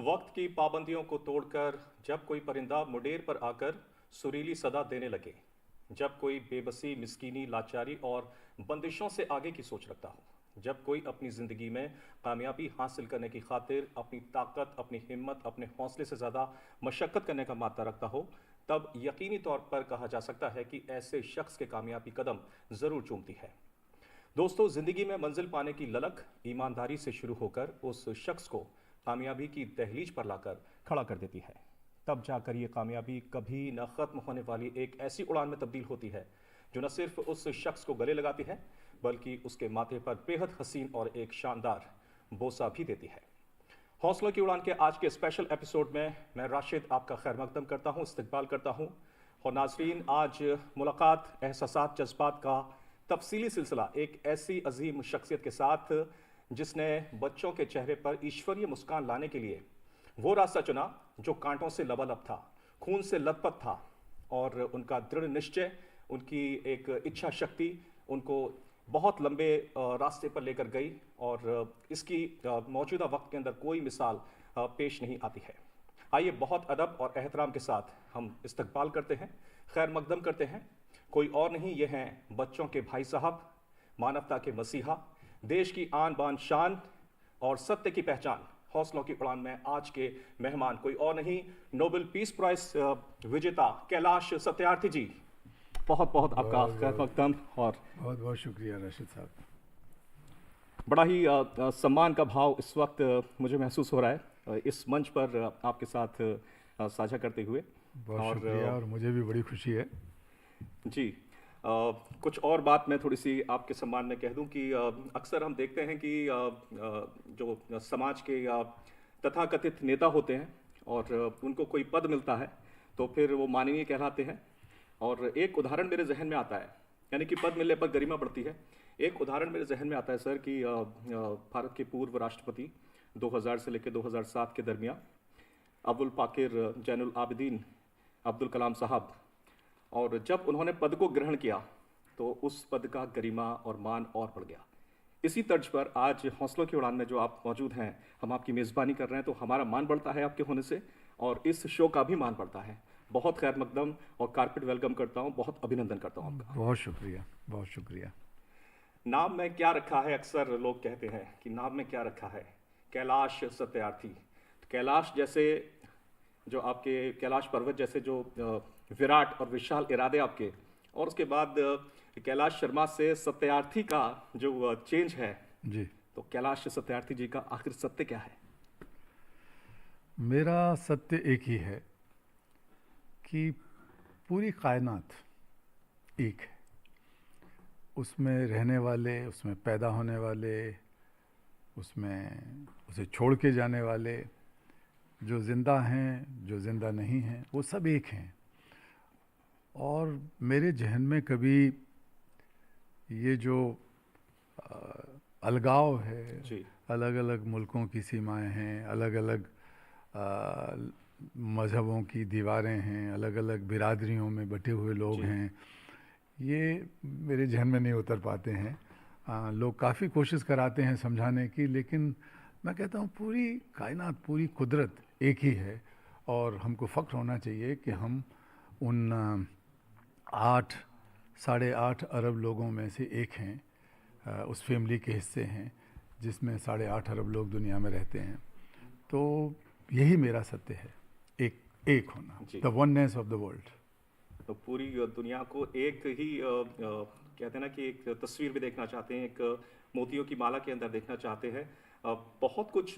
वक्त की पाबंदियों को तोड़कर जब कोई परिंदा मुडेर पर आकर सुरीली सदा देने लगे, जब कोई बेबसी, मिस्कीनी, लाचारी और बंदिशों से आगे की सोच रखता हो, जब कोई अपनी ज़िंदगी में कामयाबी हासिल करने की खातिर अपनी ताकत, अपनी हिम्मत, अपने हौसले से ज़्यादा मशक्क़त करने का मादा रखता हो, तब यकीनी तौर पर कहा जा सकता है कि ऐसे शख्स के कामयाबी कदम ज़रूर चूमती है। दोस्तों, ज़िंदगी में मंजिल पाने की ललक ईमानदारी से शुरू होकर उस शख्स को कामयाबी की दहलीज पर लाकर खड़ा कर देती है। तब जाकर ये कामयाबी कभी न ख़त्म होने वाली एक ऐसी उड़ान में तब्दील होती है जो न सिर्फ उस शख्स को गले लगाती है, बल्कि उसके माथे पर बेहद हसीन और एक शानदार बोसा भी देती है। हौसलों की उड़ान के आज के स्पेशल एपिसोड में मैं राशिद आपका खैर मकदम करता हूँ, इस्तकबाल करता हूँ। और नाजरीन, आज मुलाकात, एहसासात, जज्बात का तफसीली सिलसिला एक ऐसी अजीम शख्सियत के साथ जिसने बच्चों के चेहरे पर ईश्वरीय मुस्कान लाने के लिए वो रास्ता चुना जो कांटों से लबालब था, खून से लथपथ था, और उनका दृढ़ निश्चय, उनकी एक इच्छा शक्ति उनको बहुत लंबे रास्ते पर लेकर गई, और इसकी मौजूदा वक्त के अंदर कोई मिसाल पेश नहीं आती है। आइए बहुत अदब और एहतराम के साथ हम इस्तकबाल करते हैं, खैर मकदम करते हैं। कोई और नहीं, ये हैं बच्चों के भाई साहब, मानवता के मसीहा, देश की आन बान शान और सत्य की पहचान। हौसलों की उड़ान में आज के मेहमान कोई और नहीं, नोबेल पीस प्राइज विजेता कैलाश सत्यार्थी जी। बहुत बहुत आपका खैर मकदम। और बहुत बहुत शुक्रिया राशिद साहब। बड़ा ही सम्मान का भाव इस वक्त मुझे महसूस हो रहा है इस मंच पर आपके साथ साझा करते हुए। बहुत शुक्रिया, और मुझे भी बड़ी खुशी है जी। कुछ और बात मैं थोड़ी सी आपके सम्मान में कह दूं कि अक्सर हम देखते हैं कि जो समाज के तथाकथित नेता होते हैं और उनको कोई पद मिलता है तो फिर वो माननीय कहलाते हैं। और एक उदाहरण मेरे जहन में आता है, यानी कि पद मिलने पर गरिमा बढ़ती है। एक उदाहरण मेरे जहन में आता है सर कि भारत के पूर्व राष्ट्रपति 2000 से लेकर 2007 के दरमियान अबुल पाकिर जैनुल आबिदीन अब्दुल कलाम साहब, और जब उन्होंने पद को ग्रहण किया तो उस पद का गरिमा और मान और बढ़ गया। इसी तर्ज पर आज हौसलों की उड़ान में जो आप मौजूद हैं, हम आपकी मेज़बानी कर रहे हैं, तो हमारा मान बढ़ता है आपके होने से, और इस शो का भी मान बढ़ता है। बहुत खैर मकदम और कारपेट वेलकम करता हूँ, बहुत अभिनंदन करता हूँ आपका। बहुत शुक्रिया, बहुत शुक्रिया। नाम में क्या रखा है, अक्सर लोग कहते हैं कि नाम में क्या रखा है, कैलाश सत्यार्थी। कैलाश जैसे जो आपके कैलाश पर्वत जैसे जो विराट और विशाल इरादे आपके, और उसके बाद कैलाश शर्मा से सत्यार्थी का जो चेंज है जी, तो कैलाश सत्यार्थी जी का आखिर सत्य क्या है? मेरा सत्य एक ही है कि पूरी कायनात एक है। उसमें रहने वाले, उसमें पैदा होने वाले, उसमें उसे छोड़ के जाने वाले, जो ज़िंदा हैं, जो ज़िंदा नहीं हैं, वो सब एक हैं। और मेरे जहन में कभी ये जो अलगाव है, जी अलग अलग मुल्कों की सीमाएं हैं, अलग अलग मज़हबों की दीवारें हैं, अलग अलग बिरादरियों में बटे हुए लोग जी हैं, ये मेरे जहन में नहीं उतर पाते हैं। लोग काफ़ी कोशिश कराते हैं समझाने की, लेकिन मैं कहता हूँ पूरी कायनात, पूरी कुदरत एक ही है। और हमको फ़ख्र होना चाहिए कि हम उन 8 साढ़े 8 अरब लोगों में से एक हैं, उस फैमिली के हिस्से हैं जिसमें 8.5 अरब लोग दुनिया में रहते हैं। तो यही मेरा सत्य है, एक होना, जी। The oneness of the world. तो पूरी दुनिया को एक ही कहते हैं ना कि एक तस्वीर भी देखना चाहते हैं, एक मोतियों की माला के अंदर देखना चाहते हैं। बहुत कुछ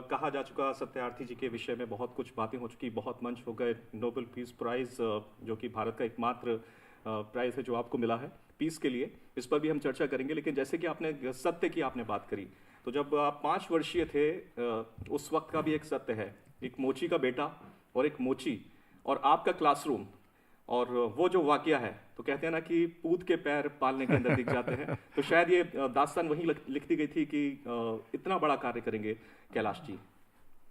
कहा जा चुका सत्यार्थी जी के विषय में, बहुत कुछ बातें हो चुकी, बहुत मंच हो गए। नोबेल पीस प्राइज़ जो कि भारत का एकमात्र प्राइज़ है जो आपको मिला है पीस के लिए, इस पर भी हम चर्चा करेंगे। लेकिन जैसे कि आपने सत्य की आपने बात करी, तो जब आप 5 वर्षीय थे उस वक्त का भी एक सत्य है, एक मोची का बेटा और एक मोची और आपका क्लासरूम, और वो जो वाकया है, तो कहते हैं ना कि पूत के पैर पालने के अंदर दिख जाते हैं। तो शायद ये दास्तान वहीं लिख दी गई थी कि इतना बड़ा कार्य करेंगे कैलाश जी।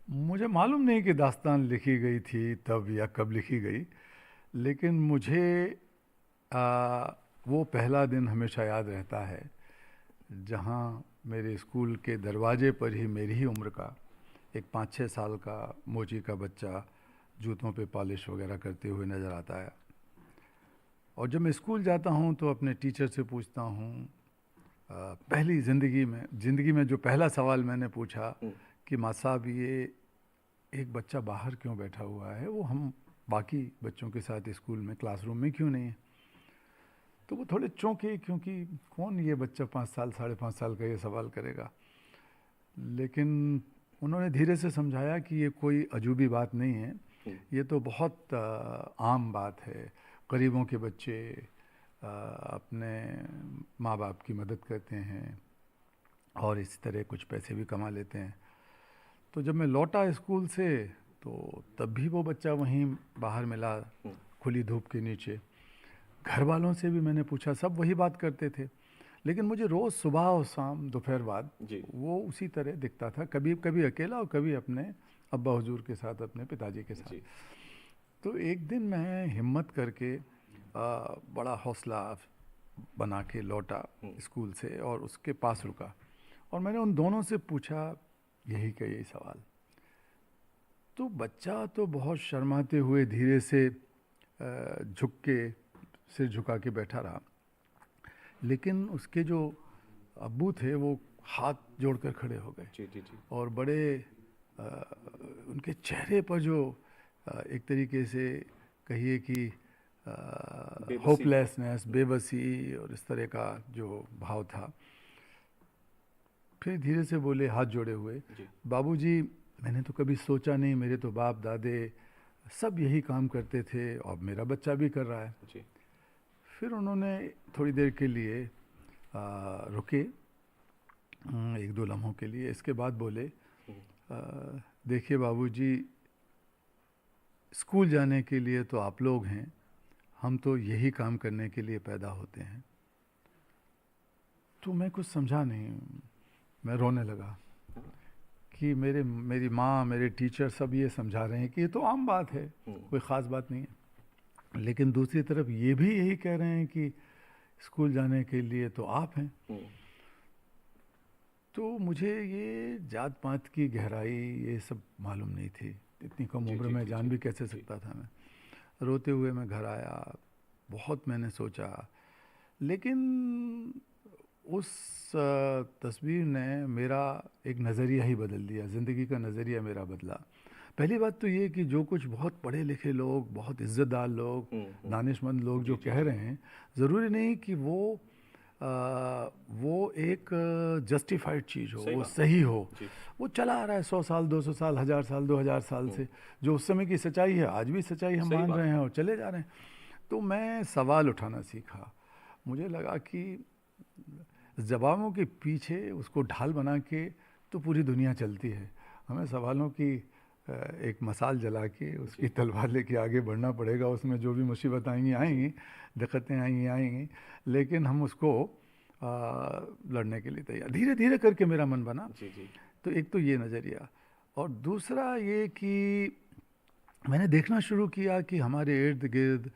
मुझे मालूम नहीं कि दास्तान लिखी गई थी तब या कब लिखी गई, लेकिन मुझे वो पहला दिन हमेशा याद रहता है जहाँ मेरे स्कूल के दरवाजे पर ही मेरी ही उम्र का एक 5-6 साल का मोची का बच्चा जूतों पे पॉलिश वगैरह करते हुए नज़र आता है। और जब मैं स्कूल जाता हूँ तो अपने टीचर से पूछता हूँ, पहली ज़िंदगी में जो पहला सवाल मैंने पूछा कि माँ साहब, ये एक बच्चा बाहर क्यों बैठा हुआ है, वो हम बाकी बच्चों के साथ स्कूल में क्लासरूम में क्यों नहीं है? तो वो थोड़े चौंके, क्योंकि कौन ये बच्चा 5 साल 5.5 साल का ये सवाल करेगा। लेकिन उन्होंने धीरे से समझाया कि ये कोई अजूबी बात नहीं है, ये तो बहुत आम बात है। गरीबों के बच्चे अपने माँ बाप की मदद करते हैं और इस तरह कुछ पैसे भी कमा लेते हैं। तो जब मैं लौटा स्कूल से तो तब भी वो बच्चा वहीं बाहर मिला, खुली धूप के नीचे। घर वालों से भी मैंने पूछा, सब वही बात करते थे। लेकिन मुझे रोज़ सुबह और शाम दोपहर बाद वो उसी तरह दिखता था, कभी कभी अकेला और कभी अपने अब्बा हुजूर के साथ, अपने पिताजी के साथ। तो एक दिन मैं हिम्मत करके बड़ा हौसला बना के लौटा स्कूल से और उसके पास रुका और मैंने उन दोनों से पूछा यही सवाल। तो बच्चा तो बहुत शर्माते हुए धीरे से झुक के, सिर झुका के बैठा रहा, लेकिन उसके जो अब्बू थे वो हाथ जोड़कर खड़े हो गए। और बड़े उनके चेहरे पर जो एक तरीके से कहिए कि होपलेसनेस, बेबसी और इस तरह का जो भाव था। फिर धीरे से बोले हाथ जोड़े हुए, बाबूजी, मैंने तो कभी सोचा नहीं, मेरे तो बाप दादे सब यही काम करते थे और मेरा बच्चा भी कर रहा है। फिर उन्होंने थोड़ी देर के लिए रुके, 1-2 लम्हों के लिए। इसके बाद बोले, देखिए बाबूजी, स्कूल जाने के लिए तो आप लोग हैं, हम तो यही काम करने के लिए पैदा होते हैं। तो मैं कुछ समझा नहीं, मैं रोने लगा कि मेरी माँ, मेरे टीचर सब ये समझा रहे हैं कि ये तो आम बात है, कोई ख़ास बात नहीं है। लेकिन दूसरी तरफ ये भी यही कह रहे हैं कि स्कूल जाने के लिए तो आप हैं। तो मुझे ये जात पात की गहराई ये सब मालूम नहीं थी। इतनी कम उम्र में जान भी कैसे सकता था मैं। रोते हुए मैं घर आया, बहुत मैंने सोचा, लेकिन उस तस्वीर ने मेरा एक नज़रिया ही बदल दिया, ज़िंदगी का नज़रिया मेरा बदला। पहली बात तो ये कि जो कुछ बहुत पढ़े लिखे लोग, बहुत इज़्ज़तदार लोग, दानिशमंद लोग जो कह रहे हैं, ज़रूरी नहीं कि वो एक जस्टिफाइड चीज़ हो, वो सही हो। वो चला आ रहा है 100 साल, 200 साल, 1000 साल, 2000 साल से। जो उस समय की सच्चाई है, आज भी सच्चाई हम मान रहे हैं और चले जा रहे हैं। तो मैं सवाल उठाना सीखा। मुझे लगा कि जवाबों के पीछे उसको ढाल बना के तो पूरी दुनिया चलती है। हमें सवालों की एक मसाल जला के उसकी तलवार लेके आगे बढ़ना पड़ेगा। उसमें जो भी मुसीबत आएंगी, दिक्कतें आएंगी, लेकिन हम उसको लड़ने के लिए तैयार। धीरे धीरे करके मेरा मन बना। तो एक तो ये नज़रिया, और दूसरा ये कि मैंने देखना शुरू किया कि हमारे इर्द गिर्द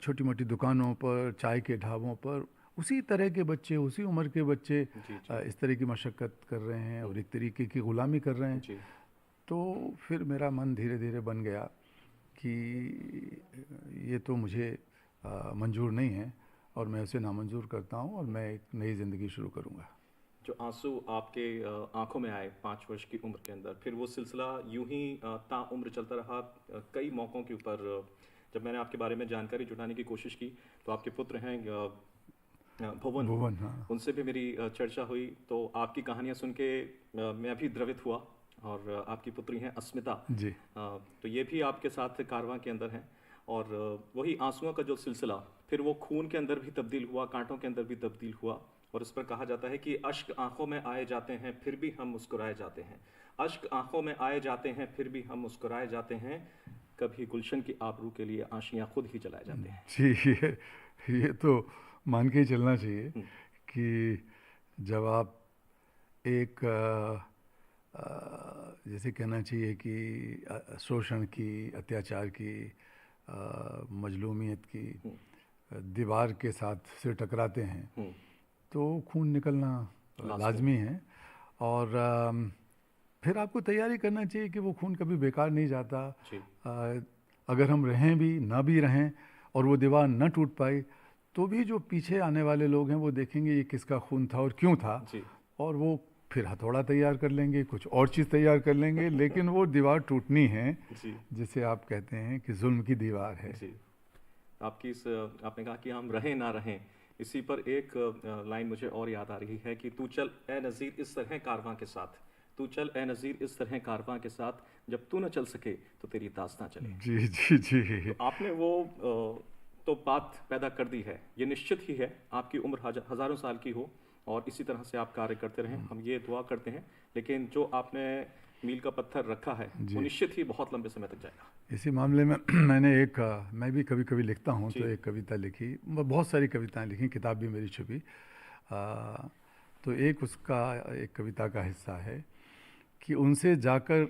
छोटी मोटी दुकानों पर, चाय के ढाबों पर उसी तरह के बच्चे, उसी उम्र के बच्चे इस तरह की मशक्क़त कर रहे हैं और एक तरीके की ग़ुलामी कर रहे हैं। तो फिर मेरा मन धीरे धीरे बन गया कि ये तो मुझे मंजूर नहीं है और मैं उसे नामंजूर करता हूँ और मैं एक नई ज़िंदगी शुरू करूँगा। जो आंसू आपके आंखों में आए 5 वर्ष की उम्र के अंदर, फिर वो सिलसिला यूं ही ताउम्र चलता रहा। कई मौक़ों के ऊपर जब मैंने आपके बारे में जानकारी जुटाने की कोशिश की तो आपके पुत्र हैं भुवन, हाँ। उनसे भी मेरी चर्चा हुई। तो आपकी कहानियाँ सुन के मैं भी द्रवित हुआ। और आपकी पुत्री हैं अस्मिता जी, तो ये भी आपके साथ कारवां के अंदर हैं। और वही आंसुओं का जो सिलसिला फिर वो खून के अंदर भी तब्दील हुआ, कांटों के अंदर भी तब्दील हुआ। और इस पर कहा जाता है कि अश्क आंखों में आए जाते हैं फिर भी हम मुस्कुराए जाते हैं। अश्क आंखों में आए जाते हैं फिर भी हम मुस्कुराए जाते हैं। कभी गुलशन की आबरू के लिए आशियाँ खुद ही जलाए जाते हैं। जी, ये तो मान के ही चलना चाहिए कि जब आप एक जैसे कहना चाहिए कि शोषण की, अत्याचार की, मजलूमियत की दीवार के साथ सिर टकराते हैं तो खून निकलना लाजमी है। और फिर आपको तैयारी करना चाहिए कि वो खून कभी बेकार नहीं जाता। जी। अगर हम रहें भी ना भी रहें और वो दीवार न टूट पाई, तो भी जो पीछे आने वाले लोग हैं वो देखेंगे ये किसका खून था और क्यों था, जी। और वो फिर हथौड़ा तैयार कर लेंगे, कुछ और चीज़ तैयार कर लेंगे, लेकिन वो दीवार टूटनी है, जी। जिसे आप कहते हैं कि जुल्म की दीवार है। जी। आपकी इस आपने कहा कि हम रहें ना रहें, इसी पर एक लाइन मुझे और याद आ रही है कि तू चल ए नज़ीर इस तरह कारवां के साथ, तू चल ए नज़ीर इस तरह कारवां के साथ, जब तू न चल सके तो तेरी दास्तां चले। जी जी जी। तो आपने वो तो बात पैदा कर दी है। ये निश्चित ही है आपकी उम्र हज़ारों साल की हो और इसी तरह से आप कार्य करते रहें, हम ये दुआ करते हैं। लेकिन जो आपने मील का पत्थर रखा है वो जी। निश्चित ही बहुत लंबे समय तक जाएगा। इसी मामले में मैंने मैं भी कभी कभी लिखता हूँ, जी। तो एक कविता लिखी, बहुत सारी कविताएं लिखी, किताब भी मेरी छपी। तो एक कविता का हिस्सा है कि उनसे जाकर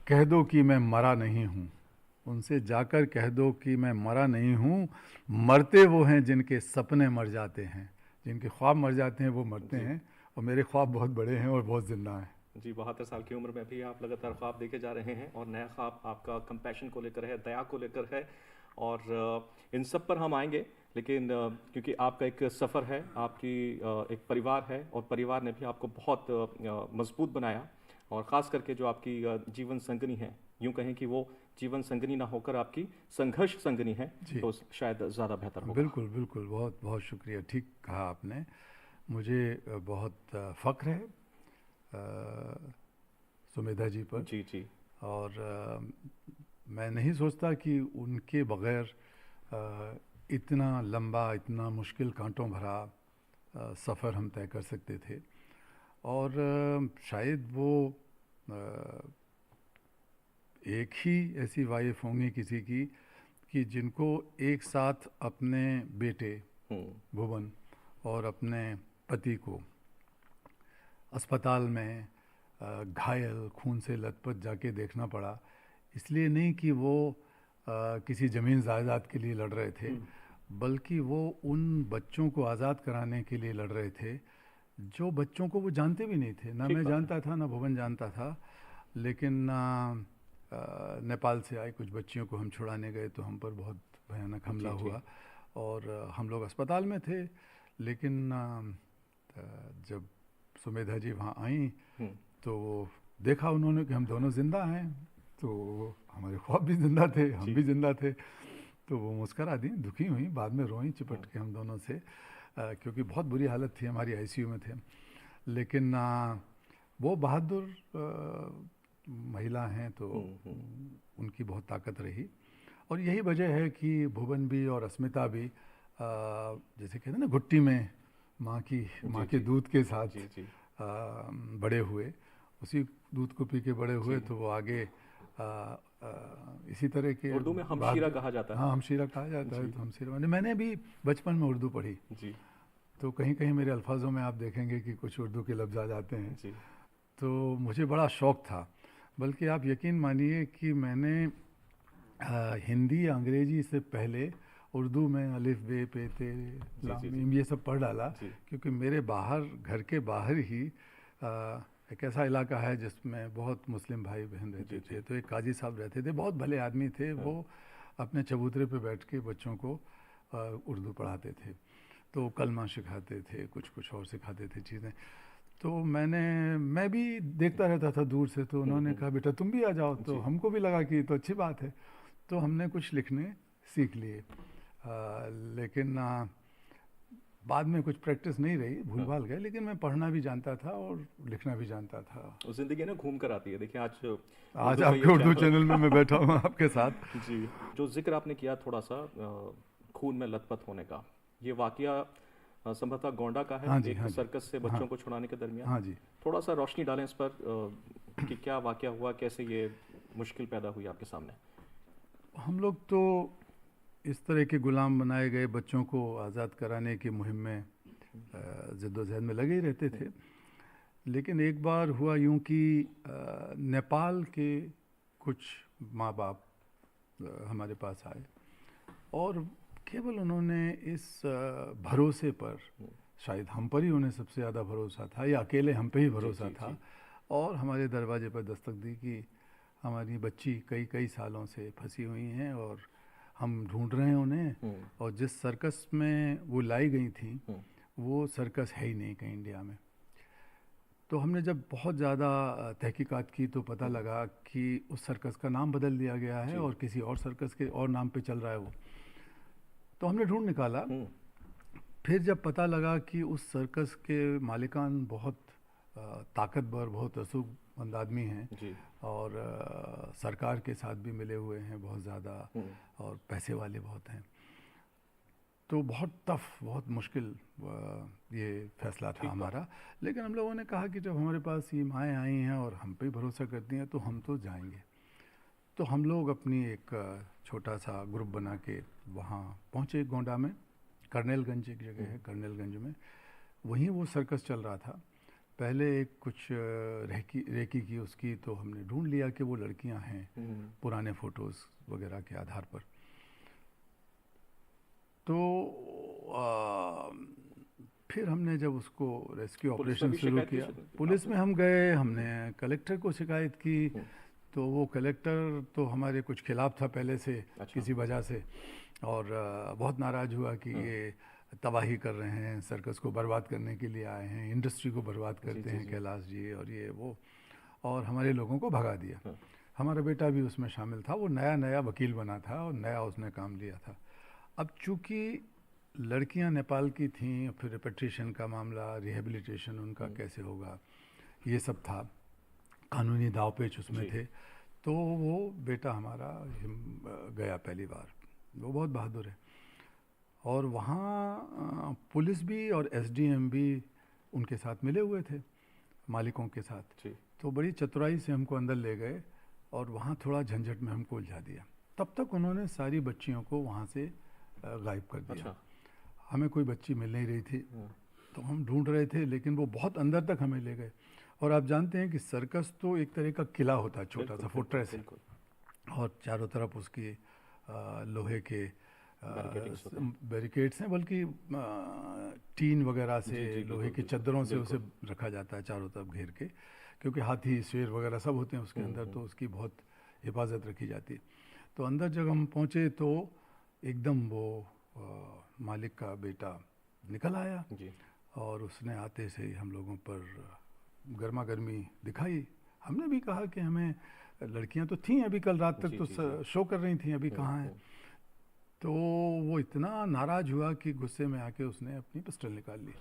कह दो कि मैं मरा नहीं हूँ, उनसे जाकर कह दो कि मैं मरा नहीं हूँ, मरते वो हैं जिनके सपने मर जाते हैं, जिनके ख्वाब मर जाते हैं वो मरते जी। हैं, और मेरे ख्वाब बहुत बड़े हैं और बहुत जिंदा हैं। जी, 72 साल की उम्र में भी आप लगातार ख्वाब देखे जा रहे हैं और नया ख्वाब आपका कंपैशन को लेकर है, दया को लेकर है और इन सब पर हम आएंगे। लेकिन क्योंकि आपका एक सफ़र है, आपकी एक परिवार है और परिवार ने भी आपको बहुत मजबूत बनाया और ख़ास करके जो आपकी जीवन संगनी है, यूं कहें कि वो जीवन संगनी ना होकर आपकी संघर्ष संगनी है, जी। तो शायद ज़्यादा बेहतर होगा। बिल्कुल बिल्कुल, बहुत बहुत शुक्रिया, ठीक कहा आपने। मुझे बहुत फ़ख्र है सुमेधा जी पर, जी। जी। और मैं नहीं सोचता कि उनके बग़ैर इतना लंबा, इतना मुश्किल कांटों भरा सफ़र हम तय कर सकते थे। और शायद वो एक ही ऐसी वाइफ होंगी किसी की कि जिनको एक साथ अपने बेटे भुवन और अपने पति को अस्पताल में घायल, खून से लथपथ जाके देखना पड़ा, इसलिए नहीं कि वो किसी ज़मीन जायदाद के लिए लड़ रहे थे, बल्कि वो उन बच्चों को आज़ाद कराने के लिए लड़ रहे थे, जो बच्चों को वो जानते भी नहीं थे। ना ठीक मैं बात है। जानता था, ना भुवन जानता था, लेकिन नेपाल से आए कुछ बच्चियों को हम छुड़ाने गए तो हम पर बहुत भयानक हमला जी। जी। हुआ और हम लोग अस्पताल में थे। लेकिन जब सुमेधा जी वहाँ आई तो देखा उन्होंने कि हम दोनों ज़िंदा हैं, तो हमारे ख्वाब भी ज़िंदा थे, हम भी ज़िंदा थे, तो वो मुस्करा दी, दुखी हुई, बाद में रोईं चिपट के हम दोनों से, क्योंकि बहुत बुरी हालत थी, हमारी आईसीयू में थे। लेकिन वो बहादुर महिला हैं, तो उनकी बहुत ताकत रही, और यही वजह है कि भुवन भी और अस्मिता भी जैसे कहते हैं ना, घुट्टी में माँ के दूध के साथ जी। बड़े हुए, उसी दूध को पी के बड़े हुए, तो वो आगे इसी तरह के उर्दू में हमशीरा कहा जाता है। हाँ, हमशीरा कहा जाता है। तो हमशीरा मैंने भी बचपन में उर्दू पढ़ी जी। तो कहीं कहीं मेरे अल्फाजों में आप देखेंगे कि कुछ उर्दू के लफ्ज़ आ जाते हैं। जी। तो मुझे बड़ा शौक़ था, बल्कि आप यकीन मानिए कि मैंने हिंदी अंग्रेजी से पहले उर्दू में अलिफ बे पे ते लाम मीम ये सब पढ़ डाला, क्योंकि मेरे घर के बाहर ही एक ऐसा इलाका है जिसमें बहुत मुस्लिम भाई बहन रहते थे। तो एक काजी साहब रहते थे, बहुत भले आदमी थे, वो अपने चबूतरे पे बैठ के बच्चों को उर्दू पढ़ाते थे, तो कलमा सिखाते थे, कुछ और सिखाते थे चीज़ें। तो मैं भी देखता रहता था दूर से, तो उन्होंने कहा बेटा तुम भी आ जाओ, तो हमको भी लगा कि तो अच्छी बात है, तो हमने कुछ लिखने सीख लिए। लेकिन बाद में कुछ प्रैक्टिस नहीं रही, भूल भाल गए, लेकिन मैं पढ़ना भी जानता था और लिखना भी जानता था। ज़िंदगी ना घूम कर आती है। देखिए आज आपके उर्दू चैनल में मैं बैठा हूँ आपके साथ। जी। जो जिक्र आपने किया थोड़ा सा खून में लथपथ होने का, ये वाकया संभवतः गोंडा का है। हाँ जी, एक हाँ जी, सर्कस से बच्चों को छुड़ाने के दरमियान। हाँ जी, थोड़ा सा रोशनी डालें इस पर कि क्या वाकया हुआ, कैसे ये मुश्किल पैदा हुई आपके सामने। हम लोग तो इस तरह के गुलाम बनाए गए बच्चों को आज़ाद कराने की मुहिम में जद्दोजहद में लगे ही रहते थे। लेकिन एक बार हुआ यूं कि नेपाल के कुछ माँ बाप हमारे पास आए और केवल उन्होंने इस भरोसे पर, शायद हम पर ही उन्हें सबसे ज़्यादा भरोसा था या अकेले हम पे ही भरोसा था, और हमारे दरवाजे पर दस्तक दी कि हमारी बच्ची कई कई सालों से फंसी हुई हैं और हम ढूंढ रहे हैं उन्हें, और जिस सर्कस में वो लाई गई थी वो सर्कस है ही नहीं कहीं इंडिया में। तो हमने जब बहुत ज़्यादा तहकीकात की तो पता लगा कि उस सर्कस का नाम बदल दिया गया है और किसी और सर्कस के और नाम पे चल रहा है वो। तो हमने ढूंढ निकाला। फिर जब पता लगा कि उस सर्कस के मालिकान बहुत ताकतवर, बहुत रसूखमंद आदमी हैं और सरकार के साथ भी मिले हुए हैं बहुत ज़्यादा और पैसे वाले बहुत हैं, तो बहुत टफ, बहुत मुश्किल ये फैसला था हमारा। लेकिन हम लोगों ने कहा कि जब हमारे पास ये माएँ आई हैं और हम पे भरोसा करती हैं तो हम तो जाएंगे। तो हम लोग अपनी एक छोटा सा ग्रुप बना के वहाँ पहुँचे गोंडा में, कर्नेलगंज एक जगह है, कर्नेलगंज में, वहीं वो सर्कस चल रहा था। पहले एक कुछ रेकी की उसकी तो हमने ढूंढ लिया कि वो लड़कियां हैं पुराने फ़ोटोज़ वगैरह के आधार पर। तो फिर हमने जब उसको रेस्क्यू ऑपरेशन शुरू किया, पुलिस में हम गए, हमने कलेक्टर को शिकायत की। तो वो कलेक्टर तो हमारे कुछ खिलाफ था पहले से, किसी वजह से, और बहुत नाराज़ हुआ कि ये तबाही कर रहे हैं, सर्कस को बर्बाद करने के लिए आए हैं, इंडस्ट्री को बर्बाद करते हैं कैलाश जी, और ये वो, और हमारे लोगों को भगा दिया। हमारा बेटा भी उसमें शामिल था, वो नया नया वकील बना था और नया उसने काम लिया था। अब चूँकि लड़कियां नेपाल की थीं, फिर रिपेट्रिएशन का मामला, रिहेबिलिटेशन उनका कैसे होगा, ये सब था, कानूनी दावपेच उसमें थे। तो वो बेटा हमारा गया पहली बार, वो बहुत बहादुर है। और वहाँ पुलिस भी और एसडीएम भी उनके साथ मिले हुए थे, मालिकों के साथ। तो बड़ी चतुराई से हमको अंदर ले गए और वहाँ थोड़ा झंझट में हमको उलझा दिया। तब तक उन्होंने सारी बच्चियों को वहाँ से गायब कर दिया। हमें कोई बच्ची मिल नहीं रही थी, तो हम ढूंढ रहे थे, लेकिन वो बहुत अंदर तक हमें ले गए। और आप जानते हैं कि सर्कस तो एक तरह का किला होता है, छोटा सा फोर्ट्रेस है, और चारों तरफ उसकी लोहे के बैरिकेड्स हैं, बल्कि टीन वगैरह से, लोहे की चद्दरों से उसे रखा जाता है चारों तरफ घेर के, क्योंकि हाथी, शेर वगैरह सब होते हैं उसके अंदर, तो उसकी बहुत हिफाजत रखी जाती है। तो अंदर जब हम पहुँचे तो एकदम वो मालिक का बेटा निकल आया और उसने आते से ही हम लोगों पर गर्मा गर्मी दिखाई। हमने भी कहा कि हमें, लड़कियां तो थीं अभी, कल रात तक तो शो कर रही थीं, अभी कहाँ हैं। तो वो इतना नाराज़ हुआ कि गुस्से में आके उसने अपनी पिस्टल निकाल ली,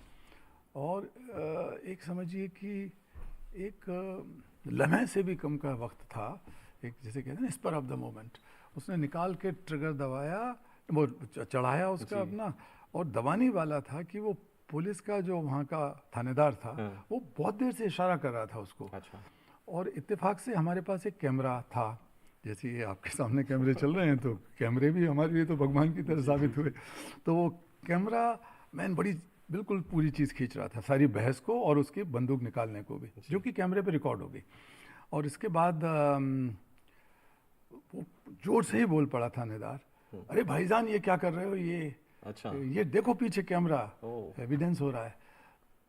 और एक समझिए कि एक लम्हे से भी कम का वक्त था, एक जैसे कहते हैं ना, स्पर ऑफ द मोमेंट, उसने निकाल के ट्रिगर दबाया, वो चढ़ाया उसका अपना, और दबाने वाला था कि वो पुलिस का जो वहाँ का थानेदार था वो बहुत देर से इशारा कर रहा था उसको। और इत्तेफाक से हमारे पास एक कैमरा था, जैसे ये आपके सामने कैमरे चल रहे हैं, तो कैमरे भी हमारे लिए तो भगवान की तरह साबित हुए। तो वो कैमरा मैन बड़ी बिल्कुल पूरी चीज़ खींच रहा था, सारी बहस को और उसकी बंदूक निकालने को भी, जो कि कैमरे पे रिकॉर्ड हो गई। और इसके बाद वो जोर से ही बोल पड़ा थानेदार, अरे भाईजान ये क्या कर रहे हो, ये देखो पीछे कैमरा, एविडेंस हो रहा है।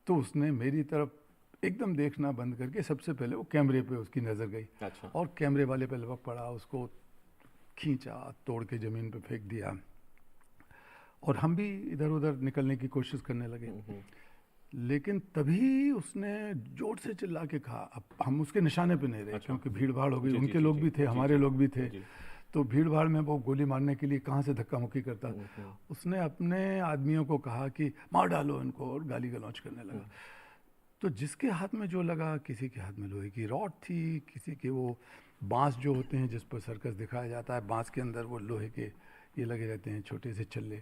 तो उसने मेरी तरफ एकदम देखना बंद करके सबसे पहले वो कैमरे पे उसकी नज़र गई, और कैमरे वाले पे लपक पड़ा, उसको खींचा, तोड़ के ज़मीन पे फेंक दिया, और हम भी इधर उधर निकलने की कोशिश करने लगे। लेकिन तभी उसने जोर से चिल्ला के कहा, अब हम उसके निशाने पे नहीं रहे, क्योंकि भीड़ भाड़ हो गई, उनके लोग भी थे, हमारे लोग भी थे, तो भीड़ भाड़ में वो गोली मारने के लिए कहाँ से धक्का मुक्की करता। उसने अपने आदमियों को कहा कि मार डालो इनको, और गाली गलौज करने लगा। तो जिसके हाथ में जो लगा, किसी के हाथ में लोहे की रॉड थी, किसी के वो बांस जो होते हैं जिस पर सर्कस दिखाया जाता है, बांस के अंदर वो लोहे के ये लगे रहते हैं छोटे से छल्ले,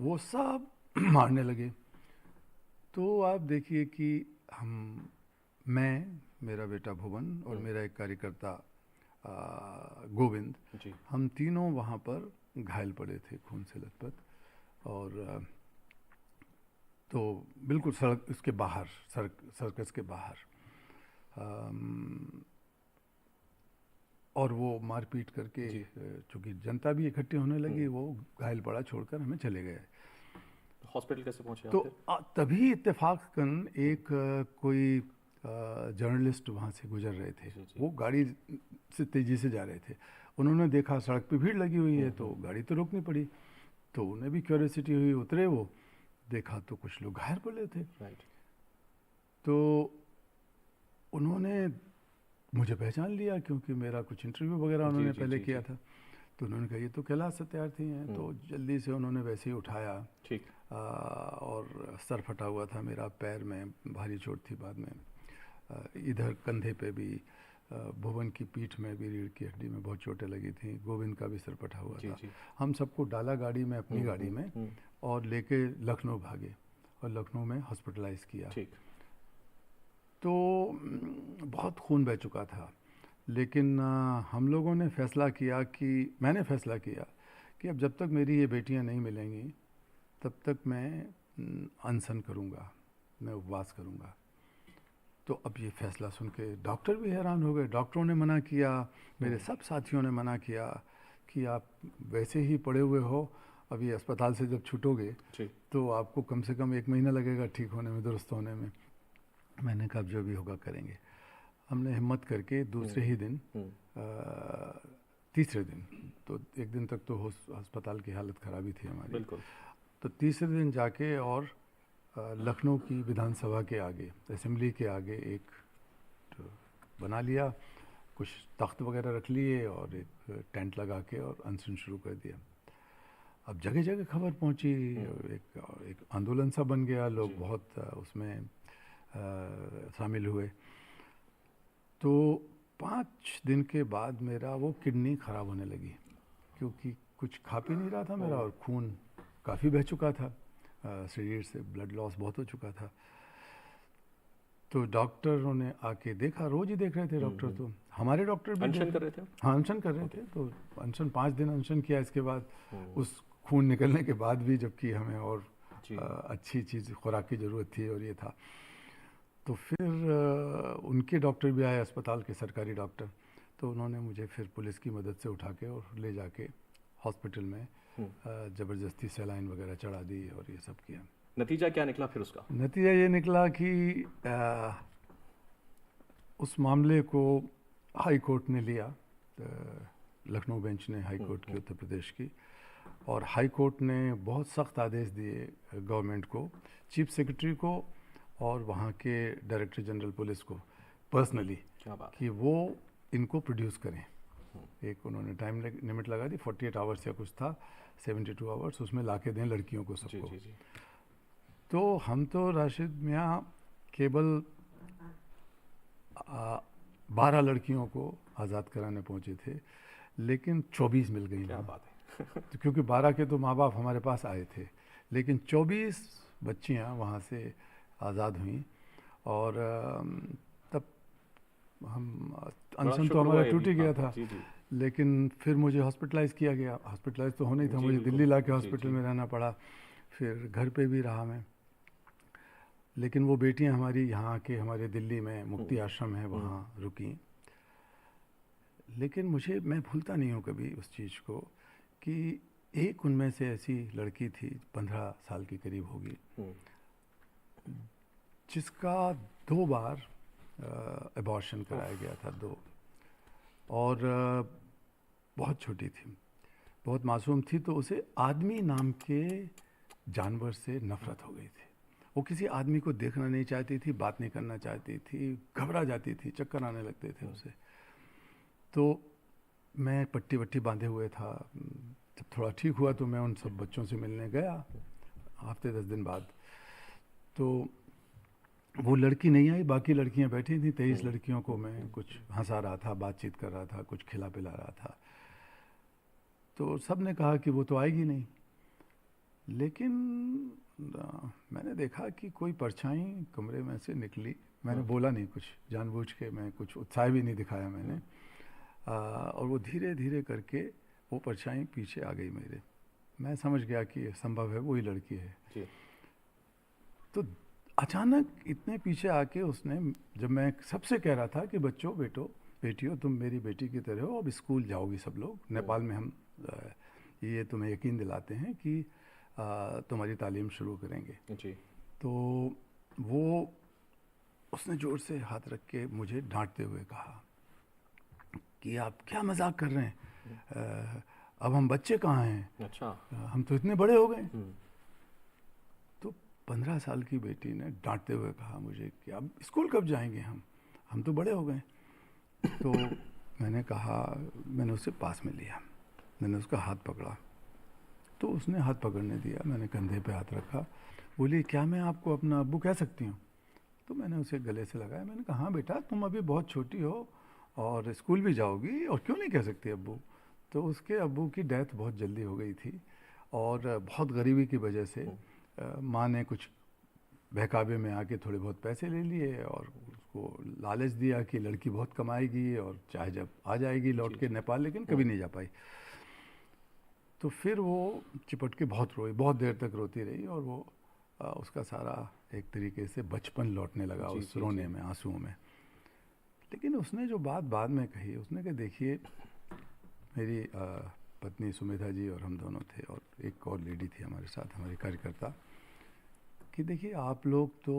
वो सब मारने लगे। तो आप देखिए कि मैं, मेरा बेटा भुवन और मेरा एक कार्यकर्ता गोविंद, हम तीनों वहाँ पर घायल पड़े थे, खून से लथपथ, और तो बिल्कुल सड़क उसके बाहर, सर्कस के बाहर, और वो मारपीट करके, चूँकि जनता भी इकट्ठी होने लगी, वो घायल पड़ा छोड़कर हमें चले गए। हॉस्पिटल कैसे पहुँचे? तो तभी इत्तेफाकन एक कोई जर्नलिस्ट वहाँ से गुजर रहे थे। जी, जी। वो गाड़ी से तेज़ी से जा रहे थे। उन्होंने देखा सड़क पे भीड़ लगी हुई है तो गाड़ी तो रोकनी पड़ी। तो उन्हें भी क्यूरियोसिटी हुई, उतरे वो, देखा तो कुछ लोग घायल पड़े थे। राइट। तो उन्होंने मुझे पहचान लिया क्योंकि मेरा कुछ इंटरव्यू वगैरह जी, उन्होंने जी, पहले जी, किया जी। था। तो उन्होंने कहा ये तो कैलाश सत्यार्थी हैं। तो जल्दी से उन्होंने वैसे ही उठाया। ठीक। और सर फटा हुआ था मेरा, पैर में भारी चोट थी बाद में। इधर कंधे पे भी, भुवन की पीठ में भी, रीढ़ की हड्डी में बहुत चोटें लगी थी। गोविंद का भी सर फटा हुआ जी, था। जी। हम सबको डाला गाड़ी में, अपनी गाड़ी में, और लेके लखनऊ भागे और लखनऊ में हॉस्पिटलाइज किया। ठीक। तो बहुत खून बह चुका था। लेकिन हम लोगों ने फैसला किया कि, मैंने फैसला किया कि अब जब तक मेरी ये बेटियां नहीं मिलेंगी तब तक मैं अनशन करूंगा, मैं उपवास करूंगा। तो अब ये फैसला सुन के डॉक्टर भी हैरान हो गए। डॉक्टरों ने मना किया, मेरे सब साथियों ने मना किया कि आप वैसे ही पड़े हुए हो, अभी अस्पताल से जब छूटोगे जी। तो आपको कम से कम 1 महीना लगेगा ठीक होने में, दुरुस्त होने में। मैंने कहा जो भी होगा करेंगे। हमने हिम्मत करके दूसरे ही दिन, तीसरे दिन, तो एक दिन तक तो अस्पताल की हालत ख़राब ही थी हमारी। बिल्कुल। तो तीसरे दिन जाके और लखनऊ की विधानसभा के आगे, असेंबली के आगे एक तो बना लिया, कुछ तख्त वगैरह रख लिए और एक टेंट लगा के और अनशन शुरू कर दिया। अब जगह जगह खबर पहुंची, एक आंदोलन सा बन गया, लोग बहुत उसमें शामिल हुए। तो 5 दिन के बाद मेरा वो किडनी ख़राब होने लगी क्योंकि कुछ खा पी नहीं रहा था मेरा, और खून काफ़ी बह चुका था शरीर से, ब्लड लॉस बहुत हो चुका था। तो डॉक्टरों ने आके देखा, रोज़ ही देख रहे थे डॉक्टर, तो हमारे डॉक्टर भी अनशन कर रहे थे? हाँ, अनशन कर रहे थे। तो अनशन 5 दिन अनशन किया। इसके बाद उस खून निकलने के बाद भी, जबकि हमें और अच्छी चीज़, खुराक की ज़रूरत थी और ये था, तो फिर उनके डॉक्टर भी आए, अस्पताल के सरकारी डॉक्टर। तो उन्होंने मुझे फिर पुलिस की मदद से उठा के और ले जाके हॉस्पिटल में ज़बरदस्ती सलाइन वगैरह चढ़ा दी और ये सब किया। नतीजा क्या निकला फिर उसका? नतीजा ये निकला कि उस मामले को हाई कोर्ट ने लिया, लखनऊ बेंच ने, हाई कोर्ट की, उत्तर प्रदेश की। और हाई कोर्ट ने बहुत सख्त आदेश दिए गवर्नमेंट को, चीफ सेक्रेटरी को और वहाँ के डायरेक्टर जनरल पुलिस को पर्सनली, कि वो इनको प्रोड्यूस करें। एक उन्होंने टाइम लिमिट लगा दी, 48 आवर्स या कुछ था, 72 आवर्स, उसमें ला के दें लड़कियों को, सबको। जी, जी, जी। तो हम तो राशिद मियाँ केवल 12 लड़कियों को आज़ाद कराने पहुँचे थे, लेकिन 24 मिल गई। क्या बात है। तो क्योंकि 12 के तो माँ बाप हमारे पास आए थे, लेकिन 24 बच्चियाँ वहाँ से आज़ाद हुई। और तब हम, अनशन तो हमारा टूट ही गया था। जी, जी। लेकिन फिर मुझे हॉस्पिटलाइज़ किया गया। हॉस्पिटलाइज़ तो होना ही था, मुझे दिल्ली ला के हॉस्पिटल में रहना पड़ा, फिर घर पे भी रहा मैं। लेकिन वो बेटियां हमारी यहाँ आके, हमारे दिल्ली में मुक्ति आश्रम है, वहाँ रुकी। लेकिन मैं भूलता नहीं हूँ कभी उस चीज़ को कि एक उनमें से ऐसी लड़की थी, 15 साल की करीब होगी, जिसका 2 बार एबॉर्शन कराया गया था, 2। और बहुत छोटी थी, बहुत मासूम थी। तो उसे आदमी नाम के जानवर से नफ़रत हो गई थी। वो किसी आदमी को देखना नहीं चाहती थी, बात नहीं करना चाहती थी, घबरा जाती थी, चक्कर आने लगते थे उसे। तो मैं पट्टी वट्टी बांधे हुए था। जब थोड़ा ठीक हुआ तो मैं उन सब बच्चों से मिलने गया, हफ्ते 10 दिन बाद। तो वो लड़की नहीं आई, बाकी लड़कियां बैठी थी। 23 लड़कियों को मैं कुछ हंसा रहा था, बातचीत कर रहा था, कुछ खिला पिला रहा था। तो सब ने कहा कि वो तो आएगी नहीं। लेकिन मैंने देखा कि कोई परछाई कमरे में से निकली। मैंने बोला नहीं कुछ, जानबूझ के मैं कुछ उत्साह भी नहीं दिखाया मैंने। और वो धीरे धीरे करके वो परछाई पीछे आ गई मेरे। मैं समझ गया कि संभव है वही लड़की है जी। तो अचानक इतने पीछे आके उसने, जब मैं सबसे कह रहा था कि बच्चों, बेटियों, तुम मेरी बेटी की तरह हो, अब स्कूल जाओगी सब लोग, नेपाल में हम ये तुम्हें यकीन दिलाते हैं कि तुम्हारी तालीम शुरू करेंगे। जी। तो वो उसने ज़ोर से हाथ रख के मुझे डांटते हुए कहा कि आप क्या मजाक कर रहे हैं, अब हम बच्चे कहाँ हैं, अच्छा। हम तो इतने बड़े हो गए। हम्म। तो 15 साल की बेटी ने डांटते हुए कहा मुझे कि अब स्कूल कब जाएंगे, हम तो बड़े हो गए। तो मैंने कहा, मैंने उसे पास में लिया, मैंने उसका हाथ पकड़ा, तो उसने हाथ पकड़ने दिया, मैंने कंधे पे हाथ रखा, बोली क्या मैं आपको अपना अब्बू कह सकती हूँ। तो मैंने उसे गले से लगाया, मैंने कहा हाँ बेटा, तुम अभी बहुत छोटी हो और स्कूल भी जाओगी, और क्यों नहीं कह सकती अब्बू। तो उसके अब्बू की डेथ बहुत जल्दी हो गई थी, और बहुत गरीबी की वजह से माँ ने कुछ बहकावे में आके थोड़े बहुत पैसे ले लिए और उसको लालच दिया कि लड़की बहुत कमाएगी और चाहे जब आ जाएगी लौट जी के जी। नेपाल, लेकिन कभी नहीं जा पाई। तो फिर वो चिपट के बहुत रोई, बहुत देर तक रोती रही, और वो उसका सारा एक तरीके से बचपन लौटने लगा जी उस जी रोने जी। में, आंसुओं में। लेकिन उसने जो बात बाद में कही, उसने कहा देखिए, मेरी पत्नी सुमिता जी और हम दोनों थे, और एक और लेडी थी हमारे साथ, हमारी कार्यकर्ता, कि देखिए आप लोग तो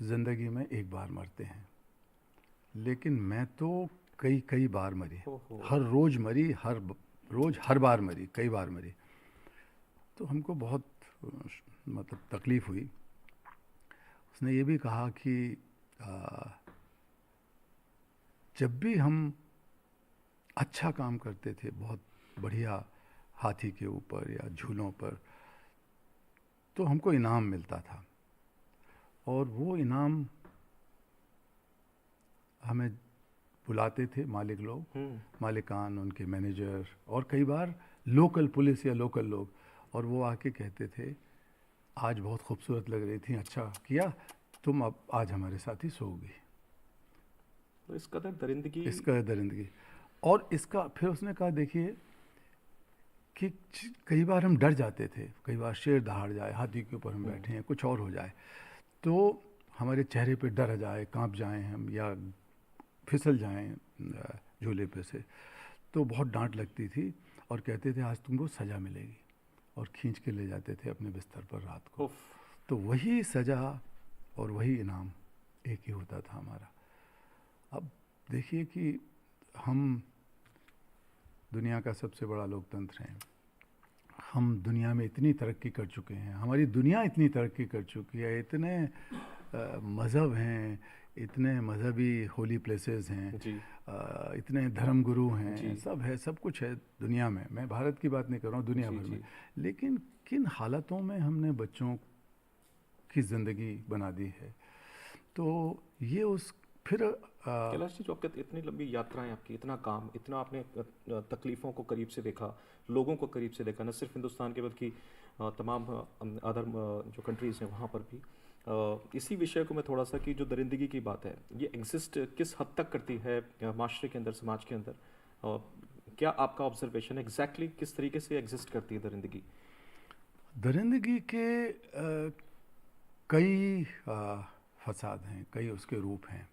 ज़िंदगी में एक बार मरते हैं, लेकिन मैं तो कई कई बार मरी, ओहो। हर रोज़ मरी, रोज़ हर बार मरी, कई बार मरी। तो हमको बहुत मतलब तकलीफ़ हुई। उसने ये भी कहा कि आ, जब भी हम अच्छा काम करते थे, बहुत बढ़िया, हाथी के ऊपर या झूलों पर, तो हमको इनाम मिलता था, और वो इनाम हमें बुलाते थे मालिक लोग, हम्म। मालिकान, उनके मैनेजर, और कई बार लोकल पुलिस या लोकल लोग, और वो आके कहते थे आज बहुत खूबसूरत लग रही थी, अच्छा किया, तुम अब आज हमारे साथ ही सोओगी। तो इस कदर दरिंदगी। इसका दरिंदगी। और इसका फिर उसने कहा देखिए कि कई बार हम डर जाते थे, कई बार शेर दहाड़ जाए, हाथी के ऊपर हम बैठे हैं, कुछ और हो जाए, तो हमारे चेहरे पे डर आ जाए, कांप जाएं हम, या फिसल जाएं झूले पे से, तो बहुत डांट लगती थी, और कहते थे आज तुमको सज़ा मिलेगी, और खींच के ले जाते थे अपने बिस्तर पर रात को। उफ। तो वही सज़ा और वही इनाम एक ही होता था हमारा। अब देखिए कि हम दुनिया का सबसे बड़ा लोकतंत्र हैं, हम दुनिया में इतनी तरक्की कर चुके हैं, हमारी दुनिया इतनी तरक्की कर चुकी है, इतने मज़हब हैं, इतने मजहबी होली प्लेसेस हैं, जी इतने धर्म गुरु जी हैं, सब है, सब कुछ है दुनिया में। मैं भारत की बात नहीं कर रहा हूँ, दुनिया जी भर में। जी। लेकिन किन हालातों में हमने बच्चों की ज़िंदगी बना दी है। तो ये उस फिर कैलाश जी, जो आपकी इतनी लंबी यात्राएं, आपकी इतना काम, इतना आपने तकलीफ़ों को करीब से देखा, लोगों को करीब से देखा, न सिर्फ हिंदुस्तान के बल्कि तमाम अदर जो कंट्रीज़ हैं वहाँ पर भी, इसी विषय को मैं थोड़ा सा, कि जो दरिंदगी की बात है, ये एग्जिस्ट किस हद तक करती है माशरे के अंदर, समाज के अंदर, क्या आपका ऑब्जर्वेशन है एग्जैक्टली किस तरीके से एग्जिस्ट करती है दरिंदगी? दरिंदगी के कई फसाद हैं, कई उसके रूप हैं।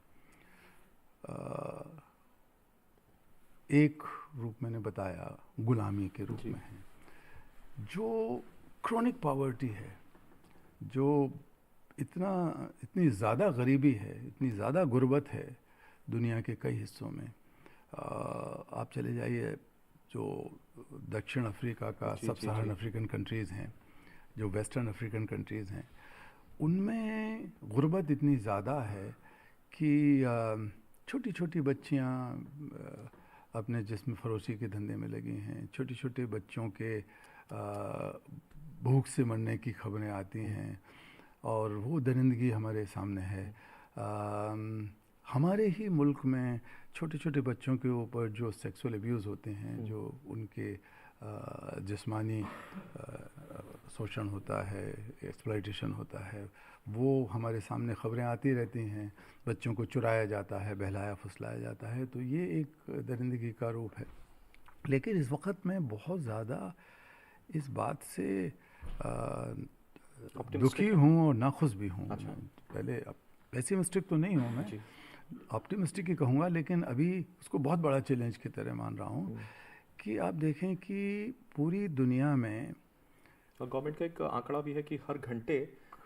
एक रूप मैंने बताया गुलामी के रूप जी में है, जो क्रोनिक पॉवर्टी है, जो इतनी ज़्यादा गरीबी है, इतनी ज़्यादा गुर्बत है दुनिया के कई हिस्सों में। आप चले जाइए जो दक्षिण अफ्रीका का, जी सब जी सहारन जी। अफ्रीकन कंट्रीज़ हैं, जो वेस्टर्न अफ्रीकन कंट्रीज़ हैं, उनमें गुर्बत इतनी ज़्यादा है कि छोटी छोटी बच्चियाँ अपने जिस्म फरोशी के धंधे में लगी हैं, छोटे छोटे बच्चों के भूख से मरने की खबरें आती हैं, और वो दरिंदगी हमारे सामने है। हमारे ही मुल्क में छोटे छोटे बच्चों के ऊपर जो सेक्सुअल अब्यूज़ होते हैं, जो उनके जिस्मानी शोषण होता है, एक्सप्लॉयटेशन होता है, वो हमारे सामने खबरें आती रहती हैं। बच्चों को चुराया जाता है, बहलाया फुसलाया जाता है, तो ये एक दरिंदगी का रूप है। लेकिन इस वक्त मैं बहुत ज़्यादा इस बात से दुखी ऑप्टिमिस्टिक। हूँ और नाखुश भी हूँ। अच्छा। मैं पहले पेसिमिस्टिक तो नहीं हूँ, मैं जी। ऑप्टिमिस्टिक ही कहूँगा, लेकिन अभी उसको बहुत बड़ा चैलेंज की तरह मान रहा हूँ कि आप देखें कि पूरी दुनिया में और गवर्नमेंट का एक आंकड़ा भी है कि हर घंटे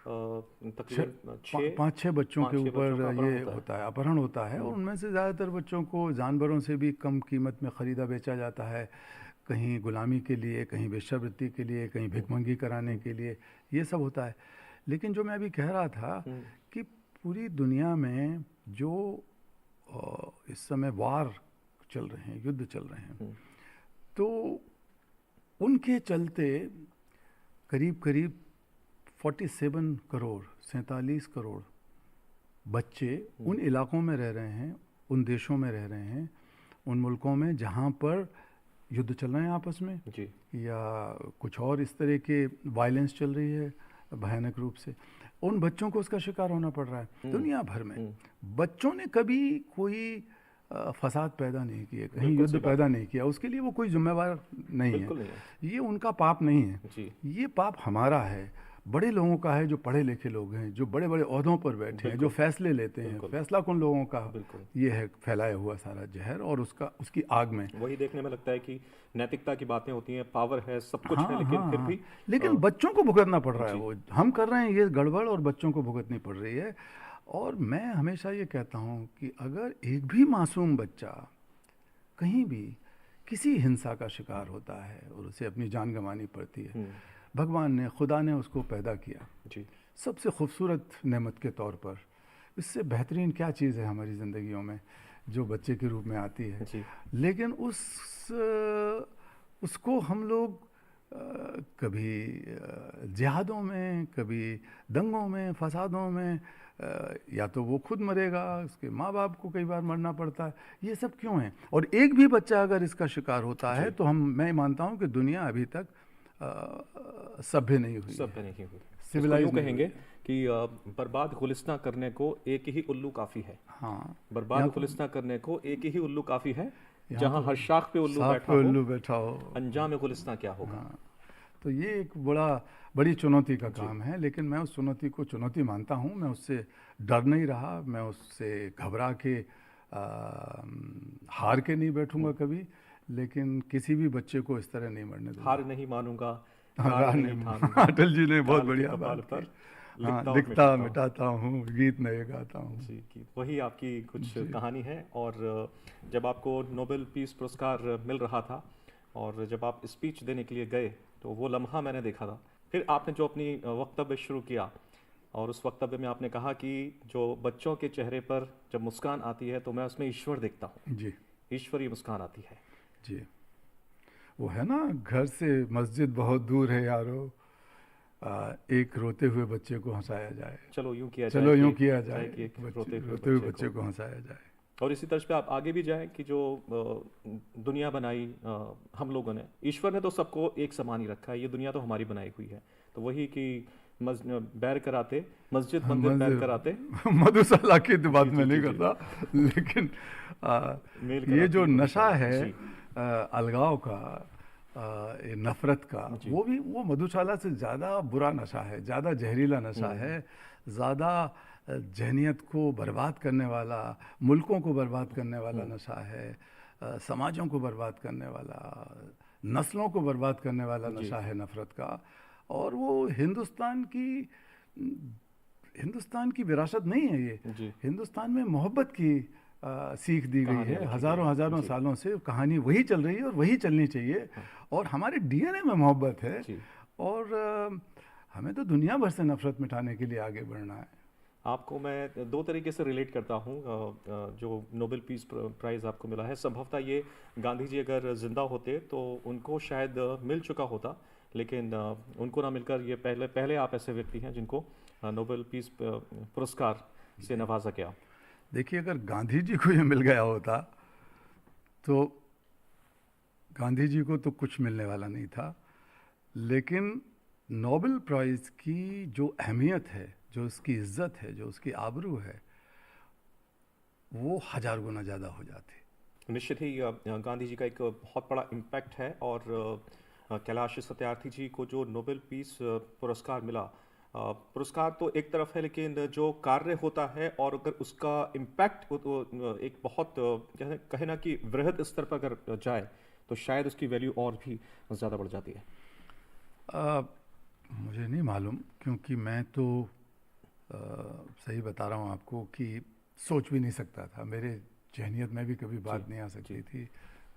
तकरीबन छः पाँच छः बच्चों के 5-6 बच्चों का ऊपर अपहरण ये होता है। होता है, अपहरण होता है, और उनमें से ज़्यादातर बच्चों को जानवरों से भी कम कीमत में ख़रीदा बेचा जाता है, कहीं गुलामी के लिए, कहीं वेश्यावृत्ति के लिए, कहीं भिखमंगी कराने के लिए, ये सब होता है। लेकिन जो मैं अभी कह रहा था हम्म, कि पूरी दुनिया में जो इस समय वार चल रहे हैं, युद्ध चल रहे हैं, हम्म, तो उनके चलते करीब करीब 47 करोड़ बच्चे उन इलाकों में रह रहे हैं, उन देशों में रह रहे हैं, उन मुल्कों में जहाँ पर युद्ध चल रहे हैं आपस में, जी या कुछ और इस तरह के वायलेंस चल रही है भयानक रूप से, उन बच्चों को उसका शिकार होना पड़ रहा है दुनिया भर में। बच्चों ने कभी कोई फसाद पैदा नहीं किए, कहीं बिल्कुल युद्ध सही बात पैदा नहीं किया, उसके लिए वो कोई जिम्मेवार नहीं बिल्कुल नहीं है। है, ये उनका पाप नहीं है, जी ये पाप हमारा है, बड़े लोगों का है, जो पढ़े लिखे लोग हैं, जो बड़े बड़े ओहदों पर बैठे हैं, जो बिल्कुल फैसले लेते हैं। बिल्कुल फैसला कौन लोगों का बिल्कुल ये है, फैलाया हुआ सारा जहर और उसकी आग में। वही देखने में लगता है कि नैतिकता की बातें होती हैं, पावर है, सब कुछ हाँ है, लेकिन हाँ फिर हाँ, भी लेकिन बच्चों को भुगतना पड़ रहा है, जी वो हम कर रहे हैं ये गड़बड़ और बच्चों को भुगतनी पड़ रही है। और मैं हमेशा ये कहता हूँ कि अगर एक भी मासूम बच्चा कहीं भी किसी हिंसा का शिकार होता है और उसे अपनी जान गंवानी पड़ती है, भगवान ने, खुदा ने उसको पैदा किया जी सबसे खूबसूरत नेमत के तौर पर, इससे बेहतरीन क्या चीज़ है हमारी ज़िंदगियों में जो बच्चे के रूप में आती है। जी लेकिन उसको हम लोग कभी जिहादों में, कभी दंगों में, फसादों में, या तो वो खुद मरेगा, उसके माँ बाप को कई बार मरना पड़ता है, ये सब क्यों है? और एक भी बच्चा अगर इसका शिकार होता है जी तो मैं मानता हूँ कि दुनिया अभी तक सभ्य नहीं हुई सब है, नहीं हुई। इसको सिविलाइज यूँ नहीं कहेंगे हुई है। कि बर्बाद गुलिस्तां करने को एक ही उल्लू काफ़ी है। हाँ, बर्बाद यहाँ तो गुलिस्तां करने को एक ही उल्लू काफ़ी है, यहाँ जहाँ तो हर शाख पे उल्लू साफ बैठा पे हो, उल्लू बैठा हो। अंजाम गुलिस्तां क्या होगा। हाँ, तो ये एक बड़ी चुनौती का जी काम है, लेकिन मैं उस चुनौती को चुनौती मानता हूँ। मैं उससे डर नहीं रहा, मैं उससे घबरा के हार के नहीं बैठूंगा कभी, लेकिन किसी भी बच्चे को इस तरह नहीं मरने दूंगा। हार नहीं मानूंगा, हाँ, गार हार नहीं नहीं ठानूंगा, अटल जी ने बहुत काल के बढ़िया कपाल बात पर की। लिखता हाँ, और लिखता मिटाता हूँ। मिटाता हूँ, गीत नए गाता हूँ। जी की वही आपकी कुछ जी कहानी है। और जब आपको नोबेल पीस पुरस्कार मिल रहा था और जब आप स्पीच देने के लिए गए, तो वो लम्हा मैंने देखा था। फिर आपने जो अपनी वक्तव्य शुरू किया, और उस वक्तव्य में आपने कहा कि जो बच्चों के चेहरे पर जब मुस्कान आती है तो मैं उसमें ईश्वर देखता हूँ, जी ईश्वरीय मुस्कान आती है। जी, वो है ना, घर से मस्जिद बहुत दूर है यारो, एक रोते हुए बच्चे को हंसाया जाए। चलो यूं किया चलो जाए यूं कि किया जाए, कि एक रोते हुए रोते हुए बच्चे बच्चे को। को हंसाया जाए। और इसी तर्ज पे आप आगे भी जाएं कि जो दुनिया बनाई हम लोगों ने, ईश्वर ने तो सबको एक समान ही रखा है, ये दुनिया तो हमारी बनाई हुई है। तो वही कि बैर कराते, मस्जिद मंदिर बैर कराते, मधुशाला की तो बात जी मैं जी नहीं जी जी, करता, लेकिन मेल ये जो कराती नशा मधुशाला। है जी अलगाव का, ये नफरत का, जी वो मधुशाला से ज़्यादा बुरा नशा है, ज़्यादा जहरीला नशा है, ज़्यादा जहनियत को बर्बाद करने वाला, मुल्कों को बर्बाद करने वाला नशा है, समाजों को बर्बाद करने वाला, नस्लों को बर्बाद करने वाला जी नशा है नफरत का। और वो हिंदुस्तान की विरासत नहीं है ये। जी हिंदुस्तान में मोहब्बत की सीख दी गई कहानियाँ है, लिखी गई हज़ारों हैं। हज़ारों जी सालों से कहानी वही चल रही है और वही चलनी चाहिए। और हमारे डीएनए में मोहब्बत है, जी। और हमें तो दुनिया भर से नफरत मिटाने के लिए आगे बढ़ना है। आपको मैं दो तरीके से रिलेट करता हूँ। जो नोबेल पीस प्राइज़ आपको मिला है, संभवतः ये गांधी जी अगर जिंदा होते तो उनको शायद मिल चुका होता, लेकिन उनको ना मिलकर ये पहले आप ऐसे व्यक्ति हैं जिनको नोबेल पीस पुरस्कार से नवाजा गया। देखिए, अगर गांधी जी को ये मिल गया होता तो गांधी जी को तो कुछ मिलने वाला नहीं था, लेकिन नोबेल प्राइज़ की जो अहमियत है, जो उसकी इज्जत है, जो उसकी आबरू है, वो 1000 गुना ज़्यादा हो जाती। निश्चित ही गांधी जी का एक बहुत बड़ा इम्पैक्ट है। और कैलाश सत्यार्थी जी को जो नोबेल पीस पुरस्कार मिला, पुरस्कार तो एक तरफ है, लेकिन जो कार्य होता है और अगर उसका इम्पैक्ट एक बहुत कहे ना कि वृहद स्तर पर अगर जाए तो शायद उसकी वैल्यू और भी ज़्यादा बढ़ जाती है। मुझे नहीं मालूम, क्योंकि मैं तो सही बता रहा हूँ आपको कि सोच भी नहीं सकता था, मेरे जहनियत में भी कभी बात नहीं आ सकती थी,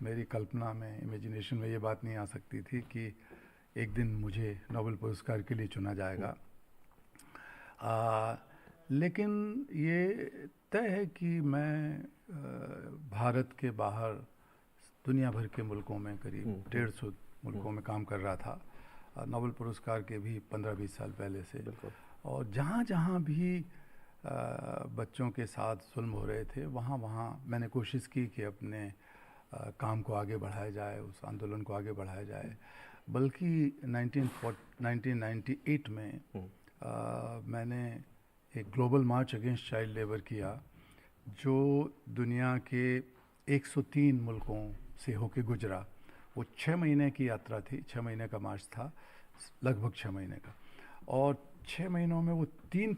मेरी कल्पना में, इमेजिनेशन में ये बात नहीं आ सकती थी कि एक दिन मुझे नोबेल पुरस्कार के लिए चुना जाएगा। लेकिन ये तय है कि मैं भारत के बाहर दुनिया भर के मुल्कों में करीब 150 मुल्कों में काम कर रहा था, नोबेल पुरस्कार के भी 15-20 साल पहले से। और जहाँ जहाँ भी बच्चों के साथ जुल्म हो रहे थे, वहाँ वहाँ मैंने कोशिश की कि अपने काम को आगे बढ़ाया जाए, उस आंदोलन को आगे बढ़ाया जाए। बल्कि 1998 में मैंने एक ग्लोबल मार्च अगेंस्ट चाइल्ड लेबर किया, जो दुनिया के 103 मुल्कों से होके गुजरा। वो 6 महीने की यात्रा थी, 6 महीने का मार्च था, लगभग 6 महीने का। और 6 महीनों में वो 3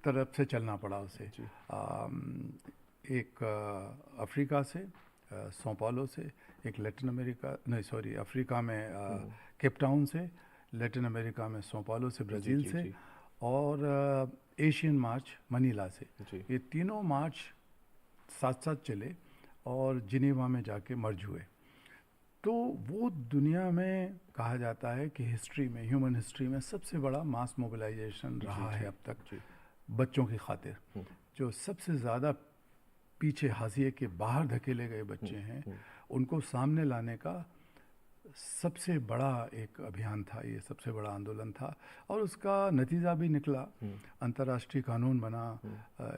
तरफ से चलना पड़ा उसे। एक अफ्रीका से, सौ पाउलो से, एक लैटिन अमेरिका, नहीं सॉरी, अफ्रीका में केप टाउन से, लैटिन अमेरिका में सौ पाउलो से, ब्राज़ील से, और एशियन मार्च मनीला से। ये तीनों मार्च साथ साथ चले और जिनेवा में जाके मर्ज हुए। तो वो दुनिया में कहा जाता है कि हिस्ट्री में, ह्यूमन हिस्ट्री में सबसे बड़ा मास मोबिलाइजेशन रहा है अब तक बच्चों की खातिर। जो सबसे ज़्यादा पीछे हाशिए के बाहर धकेले गए बच्चे हैं, उनको सामने लाने का सबसे बड़ा एक अभियान था, ये सबसे बड़ा आंदोलन था। और उसका नतीजा भी निकला, अंतर्राष्ट्रीय कानून बना,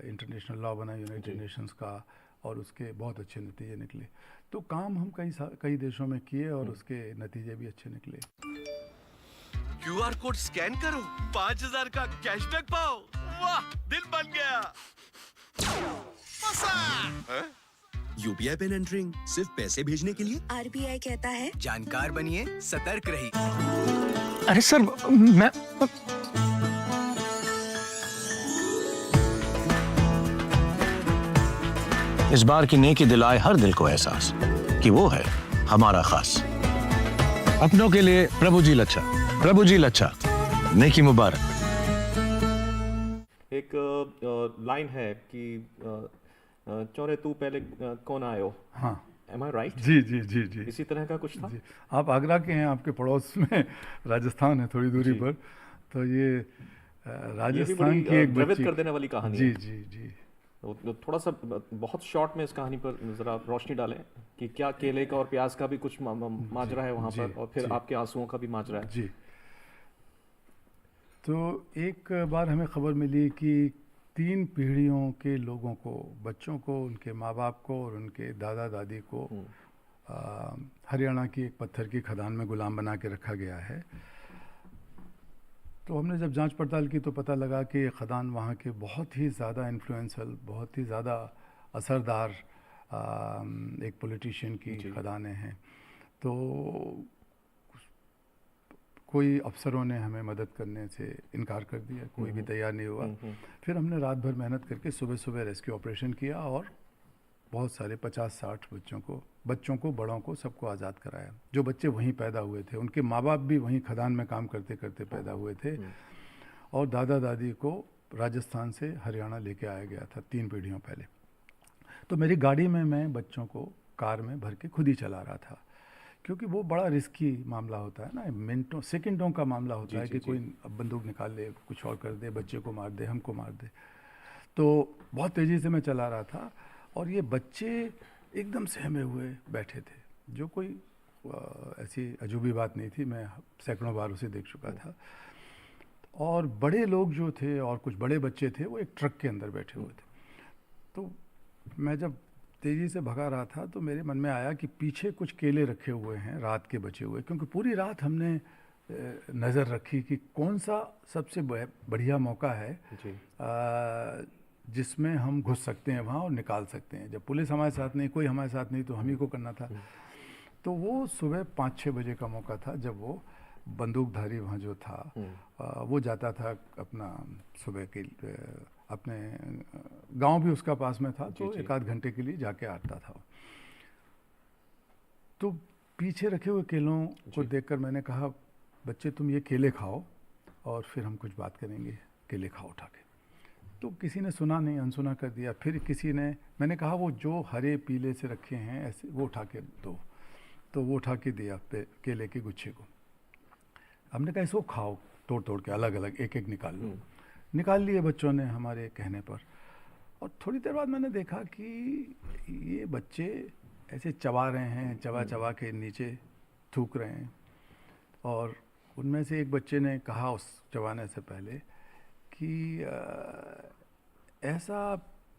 इंटरनेशनल लॉ बना यूनाइटेड नेशंस का, और उसके बहुत अच्छे नतीजे निकले। तो काम हम कई देशों में किए और उसके नतीजे भी अच्छे निकले। क्यूआर कोड स्कैन करो, 5000 का कैशबैक पाओ। वाह, दिल बन गया। यूपीआई पिन एंटरिंग सिर्फ पैसे भेजने के लिए। आरबीआई कहता है जानकार बनिए, सतर्क रहिए। अरे सर, मैं इस बार की नेकी दिलाए हर दिल को एहसास कि वो है हमारा खास। अपनों के लिए प्रभु जी लच्छा, प्रभु जी लच्छा, नेकी मुबारक। एक लाइन है कि चौरे तू पहले कौन आयो। हाँ, Am I right? जी जी जी जी, इसी तरह का कुछ था। जी। आप आगरा के हैं, आपके पड़ोस में राजस्थान है थोड़ी दूरी पर, तो ये राजस्थान की एक द्रवित बच्ची, कर देने वाली कहानी जी है। जी जी। तो थोड़ा सा बहुत शॉर्ट में इस कहानी पर जरा रोशनी डालें कि क्या केले का और प्याज का भी कुछ माजरा है वहाँ पर, और फिर आपके आंसुओं का भी माजरा है। जी। तो एक बार हमें खबर मिली कि 3 पीढ़ियों के लोगों को, बच्चों को, उनके माँ बाप को और उनके दादा दादी को हरियाणा की एक पत्थर की खदान में गुलाम बना के रखा गया है। तो हमने जब जांच पड़ताल की तो पता लगा कि ये खदान वहाँ के बहुत ही ज़्यादा इन्फ्लुएंशियल, बहुत ही ज़्यादा असरदार एक पॉलिटिशियन की खदानें हैं। तो कोई अफसरों ने हमें मदद करने से इनकार कर दिया, कोई भी तैयार नहीं हुआ। फिर हमने रात भर मेहनत करके सुबह सुबह रेस्क्यू ऑपरेशन किया और बहुत सारे 50-60 बच्चों को, बड़ों को, सबको आज़ाद कराया। जो बच्चे वहीं पैदा हुए थे, उनके माँ बाप भी वहीं खदान में काम करते करते पैदा हुए थे, और दादा दादी को राजस्थान से हरियाणा लेके आया गया था 3 पीढ़ियों पहले। तो मेरी गाड़ी में मैं बच्चों को कार में भर के खुद ही चला रहा था, क्योंकि वो बड़ा रिस्की मामला होता है ना, मिनटों सेकंडों का मामला होता है कि कोई बंदूक निकाल ले, कुछ और कर दे, बच्चे को मार दे, हमको मार दे। तो बहुत तेज़ी से मैं चला रहा था और ये बच्चे एकदम सहमे हुए बैठे थे, जो कोई ऐसी अजूबी बात नहीं थी, मैं सैकड़ों बार उसे देख चुका था। और बड़े लोग जो थे और कुछ बड़े बच्चे थे, वो एक ट्रक के अंदर बैठे हुए थे। तो मैं जब तेज़ी से भगा रहा था तो मेरे मन में आया कि पीछे कुछ केले रखे हुए हैं, रात के बचे हुए, क्योंकि पूरी रात हमने नज़र रखी कि कौन सा सबसे बढ़िया मौका है जिसमें हम घुस सकते हैं वहाँ और निकाल सकते हैं। जब पुलिस हमारे साथ नहीं, कोई हमारे साथ नहीं, तो हम ही को करना था। तो वो सुबह 5-6 बजे का मौका था, जब वो बंदूकधारी वहाँ जो था वो जाता था अपना सुबह के अपने गांव भी उसका पास में था, तो 1-आध घंटे के लिए जाके आता था। तो पीछे रखे हुए केलों को देखकर मैंने कहा, बच्चे तुम ये केले खाओ और फिर हम कुछ बात करेंगे, केले खाओ उठा के। तो किसी ने सुना नहीं, अनसुना कर दिया। फिर किसी ने, मैंने कहा वो जो हरे पीले से रखे हैं ऐसे वो उठा के दो, तो वो उठा के दिया केले के गुच्छे को। हमने कहा इसको खाओ, तोड़ तोड़ के अलग अलग एक एक निकाल लो। निकाल लिए बच्चों ने हमारे कहने पर। और थोड़ी देर बाद मैंने देखा कि ये बच्चे ऐसे चबा रहे हैं, चबा चबा के नीचे थूक रहे हैं। और उनमें से एक बच्चे ने कहा उस चबाने से पहले कि ऐसा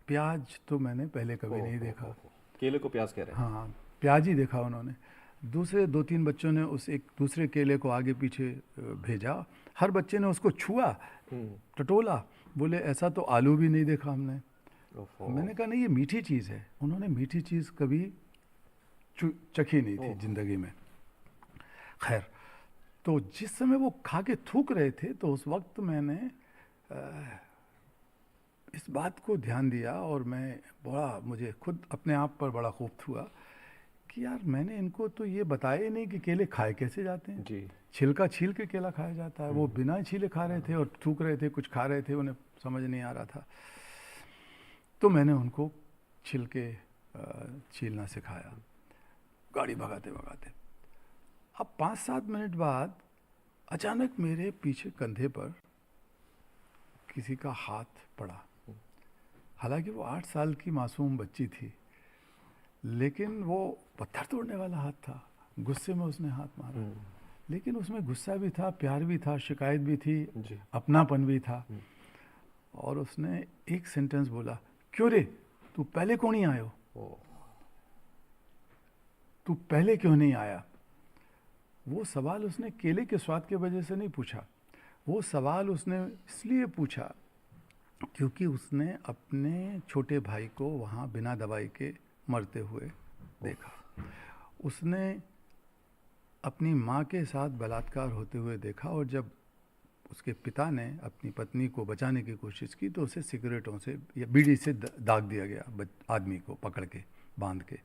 प्याज तो मैंने पहले कभी नहीं देखा। केले को प्याज कह रहे हैं। हाँ, प्याज ही देखा उन्होंने। दूसरे 2-3 बच्चों ने उस एक दूसरे केले को आगे पीछे भेजा। हर बच्चे ने उसको छुआ, टटोला, बोले ऐसा तो आलू भी नहीं देखा हमने। मैंने कहा नहीं, ये मीठी चीज़ है। उन्होंने मीठी चीज़ कभी चखी नहीं थी जिंदगी में। खैर, तो जिस समय वो खा के थूक रहे थे तो उस वक्त मैंने इस बात को ध्यान दिया और मुझे खुद अपने आप पर बड़ा खौफ हुआ कि यार मैंने इनको तो ये बताया ही नहीं कि केले खाए कैसे जाते हैं। जी। छिलका छील के केला खाया जाता है। वो बिना छीले खा रहे थे और थूक रहे थे, कुछ खा रहे थे, उन्हें समझ नहीं आ रहा था। तो मैंने उनको छीलना सिखाया, गाड़ी भगाते भगाते। अब 5-7 मिनट बाद अचानक मेरे पीछे कंधे पर किसी का हाथ पड़ा। हालांकि वो 8 साल की मासूम बच्ची थी, लेकिन वो पत्थर तोड़ने वाला हाथ था। गुस्से में उसने हाथ मारा, लेकिन उसमें गुस्सा भी था, प्यार भी था, शिकायत भी थी, अपनापन भी था। और उसने एक सेंटेंस बोला, क्यों रे, तू पहले क्यों नहीं आयो? तू पहले क्यों नहीं आया? वो सवाल उसने केले के स्वाद की वजह से नहीं पूछा। वो सवाल उसने इसलिए पूछा क्योंकि उसने अपने छोटे भाई को वहाँ बिना दवाई के मरते हुए देखा। उसने अपनी माँ के साथ बलात्कार होते हुए देखा, और जब उसके पिता ने अपनी पत्नी को बचाने की कोशिश की तो उसे सिगरेटों से या बीड़ी से दाग दिया गया, आदमी को पकड़ के बांध के।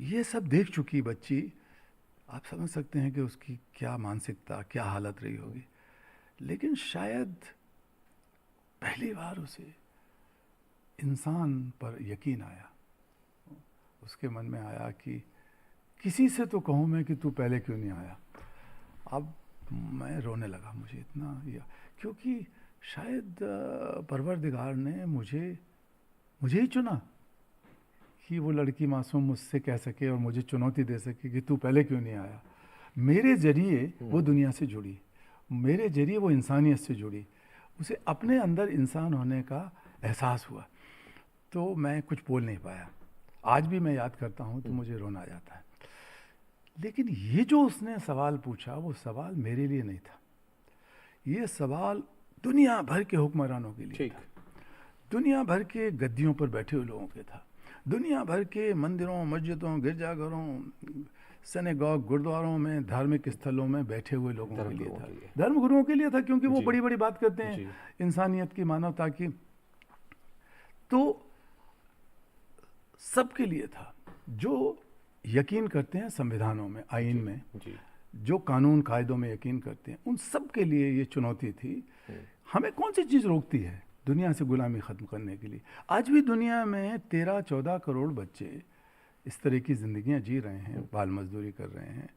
ये सब देख चुकी बच्ची, आप समझ सकते हैं कि उसकी क्या मानसिकता, क्या हालत रही होगी। लेकिन शायद पहली बार उसे इंसान पर यकीन आया। उसके मन में आया कि किसी से तो कहूँ मैं कि तू पहले क्यों नहीं आया। अब मैं रोने लगा, मुझे इतना क्योंकि शायद परवरदिगार ने मुझे ही चुना कि वो लड़की मासूम मुझसे कह सके और मुझे चुनौती दे सके कि तू पहले क्यों नहीं आया। मेरे जरिए वो दुनिया से जुड़ी, मेरे जरिए वो इंसानियत से जुड़ी, उसे अपने अंदर इंसान होने का एहसास हुआ। तो मैं कुछ बोल नहीं पाया। आज भी मैं याद करता हूँ तो मुझे रोना आ जाता है। लेकिन ये जो उसने सवाल पूछा, वो सवाल मेरे लिए नहीं था। ये सवाल दुनिया भर के हुक्मरानों के लिए था, दुनिया भर के गद्दियों पर बैठे हुए लोगों के था, दुनिया भर के मंदिरों, मस्जिदों, गिरजाघरों, सिनेगॉग, गुरुद्वारों में, धार्मिक स्थलों में बैठे हुए लोगों के लिए था, धर्म गुरुओं के लिए था, क्योंकि वो बड़ी बड़ी बात करते हैं इंसानियत की, मानवता की। तो सबके लिए था जो यकीन करते हैं संविधानों में, आईन में, जो कानून कायदों में यकीन करते हैं, उन सब के लिए ये चुनौती थी। हमें कौन सी चीज़ रोकती है दुनिया से गुलामी ख़त्म करने के लिए? आज भी दुनिया में 13-14 करोड़ बच्चे इस तरह की ज़िंदगियां जी रहे हैं, बाल मजदूरी कर रहे हैं।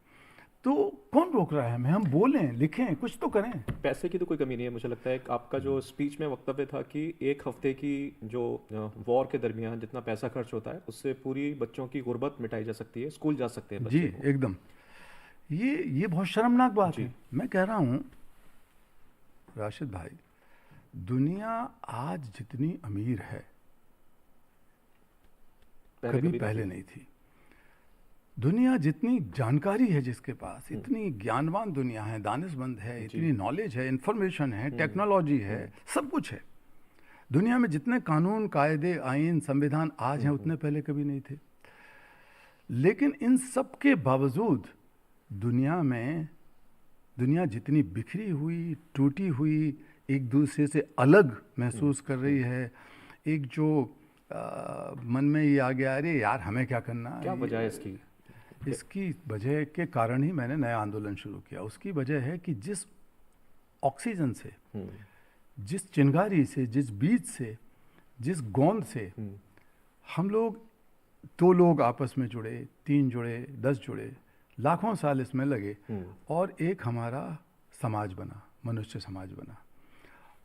तो कौन रोक रहा है हमें? हम बोलें, लिखें, कुछ तो करें। पैसे की तो कोई कमी नहीं है। मुझे लगता है आपका जो स्पीच में वक्तव्य था कि 1 हफ्ते की जो वॉर के दरमियान जितना पैसा खर्च होता है उससे पूरी बच्चों की गुर्बत मिटाई जा सकती है, स्कूल जा सकते हैं बच्चे। जी एकदम, ये बहुत शर्मनाक बात है। मैं कह रहा हूँ राशिद भाई, दुनिया आज जितनी अमीर है कभी पहले नहीं थी। दुनिया जितनी जानकारी है जिसके पास, इतनी ज्ञानवान दुनिया है, दानिशमंद है, इतनी नॉलेज है, इंफॉर्मेशन है, टेक्नोलॉजी है, सब कुछ है। दुनिया में जितने कानून, कायदे, आईन, संविधान आज हैं उतने पहले कभी नहीं थे। लेकिन इन सब के बावजूद दुनिया जितनी बिखरी हुई, टूटी हुई, एक दूसरे से अलग महसूस कर रही है, एक जो मन में ये आ गया, अरे यार हमें क्या करना, क्या वजह है इसकी? इसकी वजह के कारण ही मैंने नया आंदोलन शुरू किया। उसकी वजह है कि जिस ऑक्सीजन से, जिस चिंगारी से, जिस बीज से, जिस गोंद से हम लोग, 2 लोग आपस में जुड़े, 3 जुड़े, 10 जुड़े, लाखों साल इसमें लगे और एक हमारा समाज बना, मनुष्य समाज बना।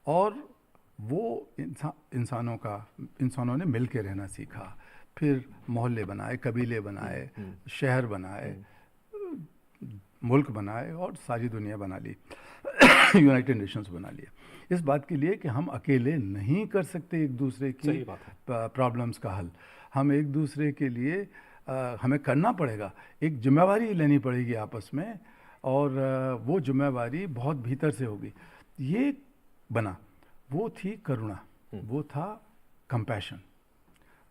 और वो इंसानों ने मिल के रहना सीखा, फिर मोहल्ले बनाए, कबीले बनाए, शहर बनाए, मुल्क बनाए और सारी दुनिया बना ली, यूनाइटेड नेशंस बना लिया। इस बात के लिए कि हम अकेले नहीं कर सकते एक दूसरे की प्रॉब्लम्स का हल। हम एक दूसरे के लिए हमें करना पड़ेगा, एक जिम्मेवारी लेनी पड़ेगी आपस में, और वो जिम्मेवारी बहुत भीतर से होगी। ये बना, वो थी करुणा, वो था कंपैशन।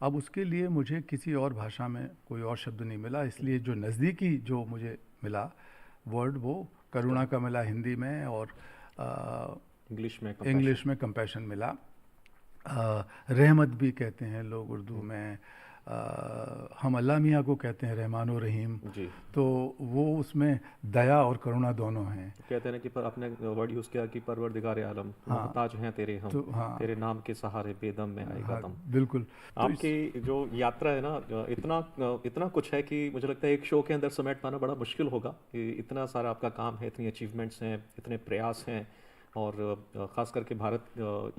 अब उसके लिए मुझे किसी और भाषा में कोई और शब्द नहीं मिला, इसलिए जो नज़दीकी जो मुझे मिला वर्ड वो करुणा का मिला हिंदी में, और इंग्लिश में कंपैशन मिला। रहमत भी कहते हैं लोग उर्दू में, हम अल्लाह मियाँ को कहते हैं रहमान और रहीम जी। तो वो उसमें दया और करुणा दोनों हैं। कहते हैं ना कि पर आपने वर्ड यूज़ किया कि परवरदिगार आलम, मोहताज हैं तेरे हम, तो तेरे नाम के सहारे बेदम में आएगा दम। बिल्कुल। आपकी जो यात्रा है ना, इतना कुछ है कि मुझे लगता है एक शो के अंदर समेट पाना बड़ा मुश्किल होगा। इतना सारा आपका काम है, इतनी अचीवमेंट्स हैं, इतने प्रयास हैं, और ख़ास करके भारत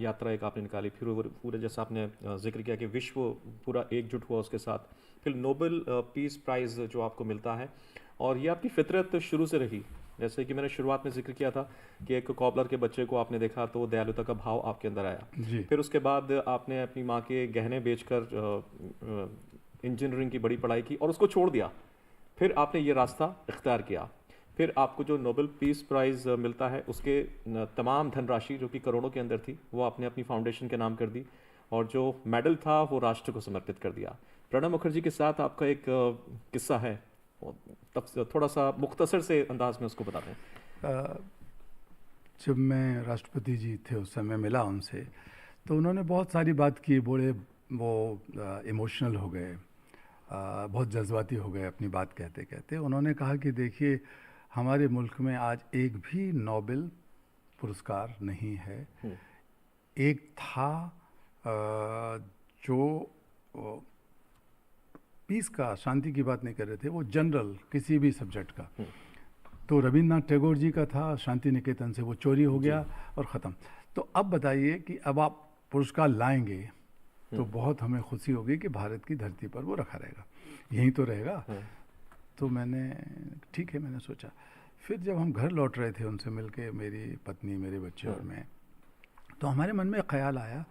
यात्रा एक आपने निकाली, फिर पूरे जैसा आपने जिक्र किया कि विश्व पूरा एकजुट हुआ उसके साथ, फिर नोबेल पीस प्राइज़ जो आपको मिलता है, और ये आपकी फितरत शुरू से रही। जैसे कि मैंने शुरुआत में जिक्र किया था कि एक कॉबलर के बच्चे को आपने देखा तो दयालुता का भाव आपके अंदर आया। फिर उसके बाद आपने अपनी माँ के गहने बेचकर इंजीनियरिंग की बड़ी पढ़ाई की और उसको छोड़ दिया। फिर आपने ये रास्ता इख्तियार किया। फिर आपको जो नोबेल पीस प्राइज़ मिलता है उसके तमाम धनराशि जो कि करोड़ों के अंदर थी वो आपने अपनी फाउंडेशन के नाम कर दी, और जो मेडल था वो राष्ट्र को समर्पित कर दिया। प्रणब मुखर्जी के साथ आपका एक किस्सा है, तब थोड़ा सा मुख्तसर से अंदाज में उसको बताते हैं। जब मैं राष्ट्रपति जी थे उस समय मिला उनसे, तो उन्होंने बहुत सारी बात की, बड़े वो इमोशनल हो गए, बहुत जज्बाती हो गए अपनी बात कहते कहते। उन्होंने कहा कि देखिए, हमारे मुल्क में आज एक भी नोबेल पुरस्कार नहीं है। एक था जो पीस का, शांति की बात नहीं कर रहे थे, वो जनरल किसी भी सब्जेक्ट का। तो रविन्द्रनाथ टैगोर जी का था, शांति निकेतन से वो चोरी हो गया और ख़त्म। तो अब बताइए कि अब आप पुरस्कार लाएंगे तो बहुत हमें खुशी होगी कि भारत की धरती पर वो रखा रहेगा, यहीं तो रहेगा। तो मैंने ठीक है, मैंने सोचा। फिर जब हम घर लौट रहे थे उनसे मिलके, मेरी पत्नी, मेरे बच्चे और मैं, तो हमारे मन में ख्याल आया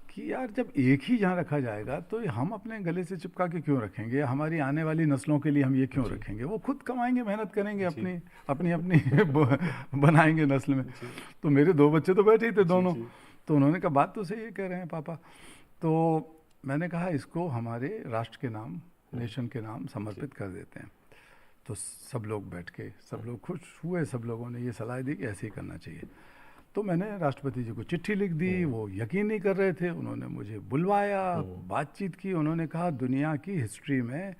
कि यार जब एक ही जहाँ रखा जाएगा तो हम अपने गले से चिपका के क्यों रखेंगे, हमारी आने वाली नस्लों के लिए हम ये क्यों रखेंगे। वो खुद कमाएंगे, मेहनत करेंगे, अपनी बनाएंगे नस्ल में। तो मेरे 2 बच्चे तो बैठे ही थे दोनों। तो उन्होंने कहा बात तो सही कह रहे हैं पापा। तो मैंने कहा इसको हमारे राष्ट्र के नाम, नेशन के नाम समर्पित कर देते हैं। तो सब लोग बैठ के, सब लोग खुश हुए, सब लोगों ने ये सलाह दी कि ऐसे ही करना चाहिए। तो मैंने राष्ट्रपति जी को चिट्ठी लिख दी, वो यकीन नहीं कर रहे थे। उन्होंने मुझे बुलवाया, बातचीत की। उन्होंने कहा दुनिया की हिस्ट्री में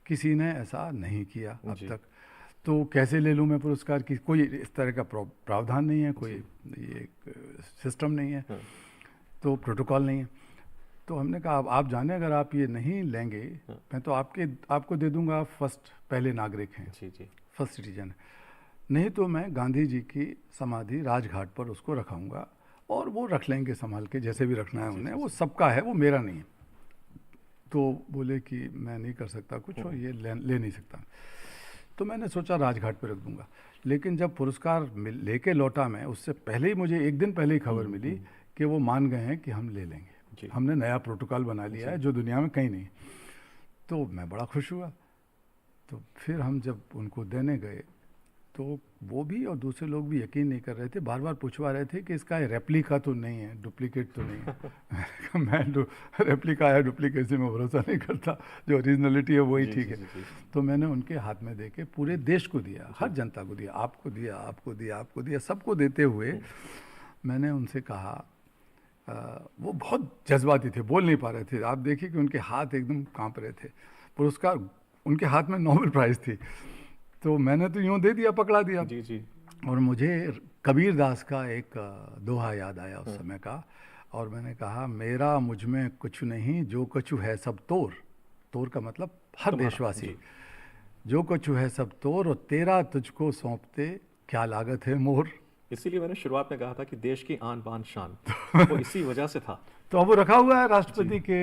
किसी ने ऐसा नहीं किया अब तक, तो कैसे ले लूँ मैं पुरस्कार की, कोई इस तरह का प्रावधान नहीं है, कोई ये सिस्टम नहीं है, तो प्रोटोकॉल नहीं है। तो हमने कहा अब आप जाने, अगर आप ये नहीं लेंगे मैं तो आपको दे दूंगा, फर्स्ट, पहले नागरिक हैं, फर्स्ट सिटीजन, नहीं तो मैं गांधी जी की समाधि राजघाट पर उसको रखाऊंगा और वो रख लेंगे संभाल के, जैसे भी रखना है उन्हें, वो सबका है, वो मेरा नहीं है। तो बोले कि मैं नहीं कर सकता कुछ, और ये ले नहीं सकता। तो मैंने सोचा राजघाट पर रख दूंगा। लेकिन जब पुरस्कार लेके लौटा मैं, उससे पहले ही मुझे 1 दिन पहले ही खबर मिली कि वो मान गए हैं कि हम ले लेंगे, हमने नया प्रोटोकॉल बना लिया है जो दुनिया में कहीं नहीं। तो मैं बड़ा खुश हुआ। तो फिर हम जब उनको देने गए तो वो भी और दूसरे लोग भी यकीन नहीं कर रहे थे, बार बार पूछवा रहे थे कि इसका रेप्लिका तो नहीं है, डुप्लीकेट तो नहीं है। मैं रेप्लिका है, डुप्लीकेट से मैं भरोसा नहीं करता, जो ओरिजिनलिटी है वही ठीक है। तो मैंने उनके हाथ में दे के पूरे देश को दिया, हर जनता को दिया, आपको दिया, आपको दिया, आपको दिया, सबको देते हुए मैंने उनसे कहा, वो बहुत जज्बाती थे, बोल नहीं पा रहे थे। आप देखिए कि उनके हाथ एकदम कांप रहे थे। पुरस्कार उनके हाथ में नोबेल प्राइज़ थी, तो मैंने तो यूँ दे दिया, पकड़ा दिया। और मुझे कबीर दास का एक दोहा याद आया उस समय का, और मैंने कहा मेरा मुझ में कुछ नहीं, जो कछु है सब तोर। तोर का मतलब हर देशवासी। जो कछु है सब तोर, और तेरा तुझको सौंपते क्या लागत है मोर। इसीलिए मैंने शुरुआत में कहा था कि देश की आन बान शान वो इसी वजह से था। तो अब वो रखा हुआ है राष्ट्रपति के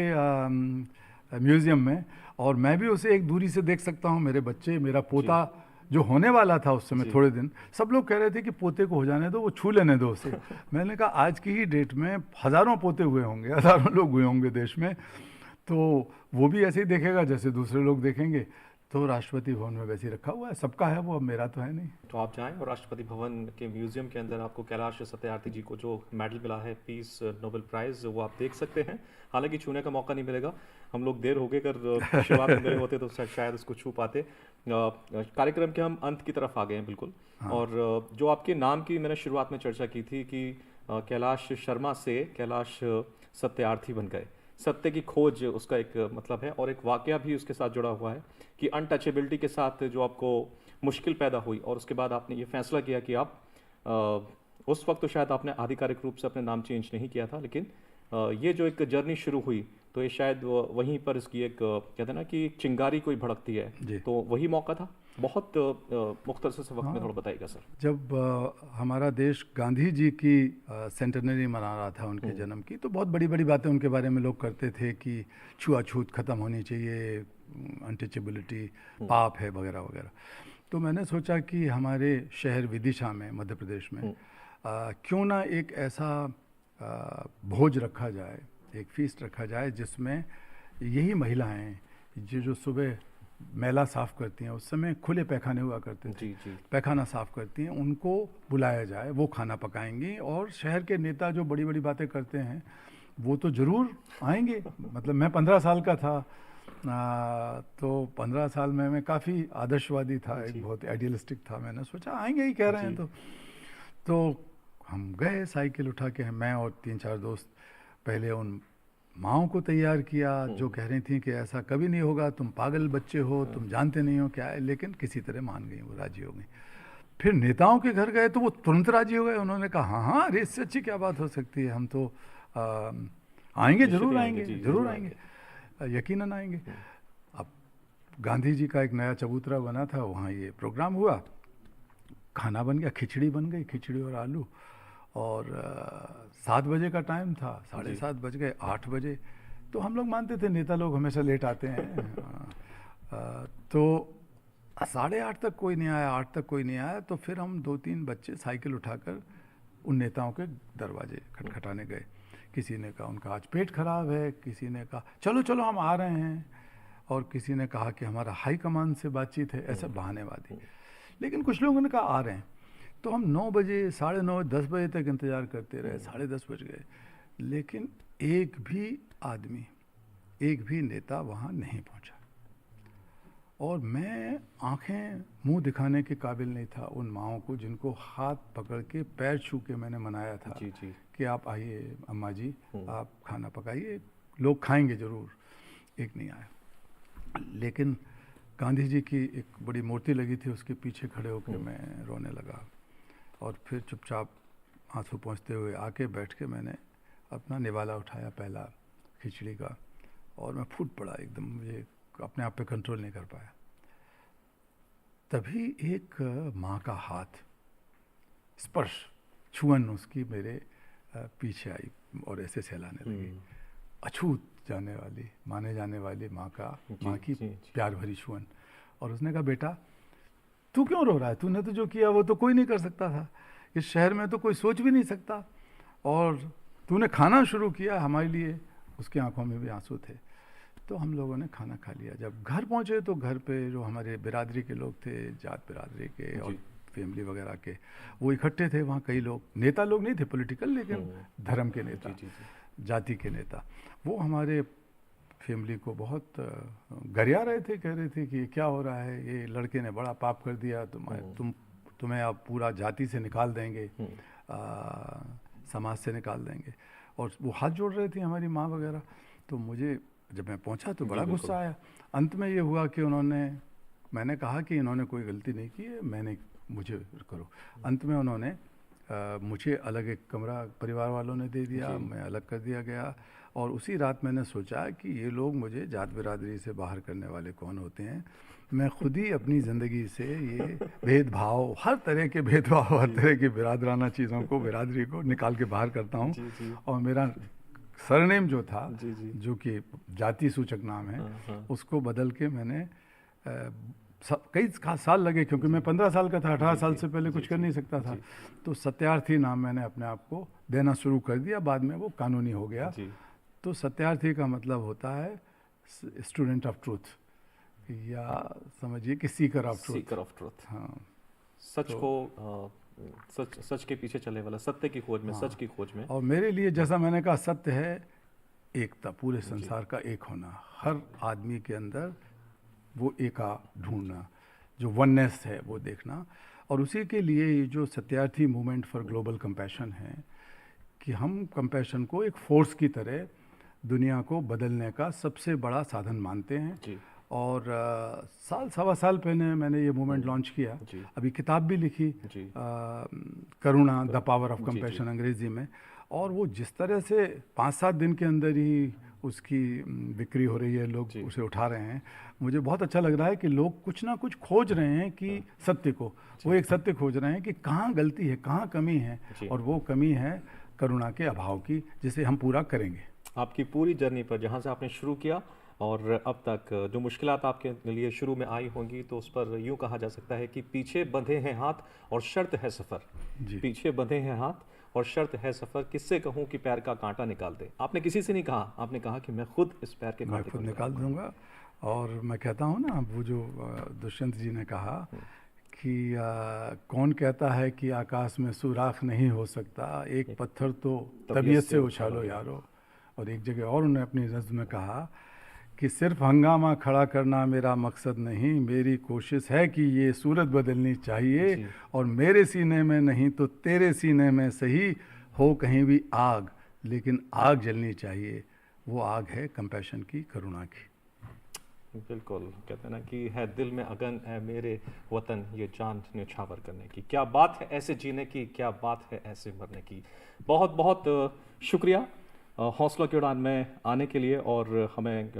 म्यूजियम में, और मैं भी उसे एक दूरी से देख सकता हूँ। मेरे बच्चे, मेरा पोता जो होने वाला था उस समय थोड़े दिन, सब लोग कह रहे थे कि पोते को हो जाने दो, वो छू लेने दो उसे। मैंने कहा आज की ही डेट में हज़ारों पोते हुए होंगे, हज़ारों लोग हुए होंगे देश में, तो वो भी ऐसे ही देखेगा जैसे दूसरे लोग देखेंगे। तो राष्ट्रपति भवन में वैसे ही रखा हुआ है, सबका है वो, अब मेरा तो है नहीं। तो आप जाएं और राष्ट्रपति भवन के म्यूजियम के अंदर आपको कैलाश सत्यार्थी जी को जो मेडल मिला है, पीस नोबेल प्राइज, वो आप देख सकते हैं। हालांकि छूने का मौका नहीं मिलेगा, हम लोग देर हो गए कर शुरुआत में मिले होते तो शायद उसको छू पाते। कार्यक्रम के हम अंत की तरफ आ गए हैं बिल्कुल। और जो आपके नाम की मैंने शुरुआत में चर्चा की थी कि कैलाश शर्मा से कैलाश सत्यार्थी बन गए। सत्य की खोज उसका एक मतलब है, और एक वाकया भी उसके साथ जुड़ा हुआ है कि अनटचेबिलिटी के साथ जो आपको मुश्किल पैदा हुई, और उसके बाद आपने ये फैसला किया कि आप उस वक्त तो शायद आपने आधिकारिक रूप से अपने नाम चेंज नहीं किया था, लेकिन ये जो एक जर्नी शुरू हुई तो ये शायद वहीं पर इसकी एक कहते हैं ना कि चिंगारी कोई भड़कती है, तो वही मौका था। बहुत मुख्तसर से वक्त में थोड़ा बताइएगा सर। जब हमारा देश गांधी जी की सेंटेनरी मना रहा था उनके जन्म की, तो बहुत बड़ी बड़ी बातें उनके बारे में लोग करते थे कि छुआछूत ख़त्म होनी चाहिए, अनटचेबिलिटी पाप है वगैरह वगैरह। तो मैंने सोचा कि हमारे शहर विदिशा में, मध्य प्रदेश में क्यों ना एक ऐसा भोज रखा जाए, एक फीस्ट रखा जाए जिसमें यही महिलाएं जो सुबह मैला साफ़ करती हैं, उस समय खुले पैखाने हुआ करते थे, पैखाना साफ़ करती हैं, उनको बुलाया जाए, वो खाना पकाएंगी। और शहर के नेता जो बड़ी बड़ी बातें करते हैं वो तो ज़रूर आएंगे। मतलब मैं 15 साल का था, तो 15 साल में मैं काफ़ी आदर्शवादी था, एक बहुत आइडियलिस्टिक था। मैंने सोचा आएंगे ही कह रहे हैं तो हम गए साइकिल उठा के, मैं और 3-4 दोस्त। पहले उन माँओं को तैयार किया जो कह रही थी कि ऐसा कभी नहीं होगा, तुम पागल बच्चे हो, तुम जानते नहीं हो क्या है, लेकिन किसी तरह मान गई, वो राजी हो गई। फिर नेताओं के घर गए तो वो तुरंत राजी हो गए, उन्होंने कहा हाँ हाँ, अरे इससे अच्छी क्या बात हो सकती है, हम तो आएंगे, ज़रूर आएंगे, ज़रूर आएंगे, यकीनन आएंगे। अब गांधी जी का एक नया चबूतरा बना था, वहाँ ये प्रोग्राम हुआ, खाना बन गया, खिचड़ी बन गई, खिचड़ी और आलू। और 7 बजे का टाइम था, 7:30 बज गए, 8 बजे। तो हम लोग मानते थे नेता लोग हमेशा लेट आते हैं, तो 8:30 तक कोई नहीं आया, 8 तक कोई नहीं आया। तो फिर हम 2-3 बच्चे साइकिल उठाकर उन नेताओं के दरवाजे खटखटाने गए। किसी ने कहा उनका आज पेट खराब है, किसी ने कहा चलो चलो हम आ रहे हैं, और किसी ने कहा कि हमारा हाई कमान से बातचीत है, ऐसे बहानेबाजी। लेकिन कुछ लोगों ने कहा आ रहे हैं। तो हम 9 बजे, 9:30, 10 बजे तक इंतज़ार करते रहे, 10:30 बज गए, लेकिन एक भी आदमी, एक भी नेता वहाँ नहीं पहुँचा। और मैं आंखें मुंह दिखाने के काबिल नहीं था उन माँओं को जिनको हाथ पकड़ के पैर छू के मैंने मनाया था कि आप आइए अम्मा जी, आप खाना पकाइए, लोग खाएंगे ज़रूर। एक नहीं आया। लेकिन गांधी जी की एक बड़ी मूर्ति लगी थी, उसके पीछे खड़े होकर मैं रोने लगा। और फिर चुपचाप आंसू पोंछते हुए आके बैठ के मैंने अपना निवाला उठाया पहला खिचड़ी का, और मैं फूट पड़ा एकदम, मुझे अपने आप पे कंट्रोल नहीं कर पाया। तभी एक माँ का हाथ, स्पर्श, छुअन उसकी मेरे पीछे आई और ऐसे सहलाने लगी। अछूत जाने वाली, माने जाने वाली माँ की प्यार भरी छुअन। और उसने कहा बेटा तू क्यों रो रहा है, तूने तो जो किया वो तो कोई नहीं कर सकता था, इस शहर में तो कोई सोच भी नहीं सकता, और तूने खाना शुरू किया हमारे लिए। उसकी आंखों में भी आंसू थे। तो हम लोगों ने खाना खा लिया। जब घर पहुँचे तो घर पे जो हमारे बिरादरी के लोग थे, जात बिरादरी के और फैमिली वगैरह के, वो इकट्ठे थे वहाँ। कई लोग, नेता लोग नहीं थे पॉलिटिकल, लेकिन धर्म के नेता, जाति के नेता, वो हमारे फैमिली को बहुत गरिया रहे थे, कह रहे थे कि क्या हो रहा है, ये लड़के ने बड़ा पाप कर दिया, तुम्हें अब पूरा जाति से निकाल देंगे, समाज से निकाल देंगे। और वो हाथ जोड़ रहे थे हमारी माँ वगैरह। तो मुझे जब मैं पहुंचा तो बड़ा गुस्सा आया। अंत में ये हुआ कि मैंने कहा कि इन्होंने कोई गलती नहीं की है, मैंने मुझे करो। अंत में उन्होंने मुझे अलग एक कमरा परिवार वालों ने दे दिया, मैं अलग कर दिया गया। और उसी रात मैंने सोचा कि ये लोग मुझे जात बिरादरी से बाहर करने वाले कौन होते हैं। मैं खुद ही अपनी ज़िंदगी से ये भेदभाव, हर तरह के भेदभाव, हर तरह की बिरादराना चीज़ों को, बिरादरी को निकाल के बाहर करता हूँ। और मेरा सरनेम जो था, जो कि जाति सूचक नाम है, उसको बदल के मैंने कई साल लगे, क्योंकि मैं 15 साल का था, 18 साल से पहले कुछ कर नहीं सकता था। तो सत्यार्थी नाम मैंने अपने आप को देना शुरू कर दिया, बाद में वो कानूनी हो गया। तो सत्यार्थी का मतलब होता है स्टूडेंट ऑफ ट्रूथ, या समझिए कि सीकर ऑफ ट्रूथ। हाँ, सच को सच के पीछे चलने वाला, सत्य की खोज में, सच की खोज में। और मेरे लिए, जैसा मैंने कहा, सत्य है एकता, पूरे संसार का एक होना, हर आदमी के अंदर वो एका ढूंढना, जो वननेस है वो देखना। और उसी के लिए ये जो Satyarthi movement for global compassion है, कि हम कंपैशन को एक फोर्स की तरह दुनिया को बदलने का सबसे बड़ा साधन मानते हैं। और साल सवा साल पहले मैंने ये मूवमेंट लॉन्च किया। अभी किताब भी लिखी, करुणा द पावर ऑफ कंपैशन अंग्रेजी में। और वो जिस तरह से 5-7 दिन के अंदर ही उसकी बिक्री हो रही है, लोग उसे उठा रहे हैं, मुझे बहुत अच्छा लग रहा है कि लोग कुछ ना कुछ खोज रहे हैं कि सत्य को, वो एक सत्य खोज रहे हैं कि कहाँ गलती है, कहाँ कमी है। और वो कमी है करुणा के अभाव की, जिसे हम पूरा करेंगे। आपकी पूरी जर्नी पर, जहाँ से आपने शुरू किया और अब तक जो मुश्किलात आपके लिए शुरू में आई होंगी, तो उस पर यूँ कहा जा सकता है कि पीछे बंधे हैं हाथ और शर्त है सफ़र। पीछे बंधे हैं हाथ और शर्त है सफ़र, किससे कहूँ कि पैर का कांटा निकाल दे। आपने किसी से नहीं कहा, आपने कहा कि मैं खुद इस पैर के कांटे को निकाल दूंगा। और मैं कहता हूँ ना, वो जो दुष्यंत जी ने कहा कि कौन कहता है कि आकाश में सुराख नहीं हो सकता, एक पत्थर तो तबीयत से उछालो यारो। और एक जगह और उन्होंने अपनी नज़्म में कहा कि सिर्फ हंगामा खड़ा करना मेरा मकसद नहीं, मेरी कोशिश है कि ये सूरत बदलनी चाहिए। और मेरे सीने में नहीं तो तेरे सीने में सही हो कहीं भी आग, लेकिन आग जलनी चाहिए। वो आग है कंपैशन की, करुणा की। बिल्कुल, कहते हैं ना कि है दिल में अगन है मेरे वतन, ये जान न्यौछावर करने की। क्या बात है ऐसे जीने की, क्या बात है ऐसे मरने की। बहुत बहुत शुक्रिया हौसला की उड़ान में आने के लिए, और हमें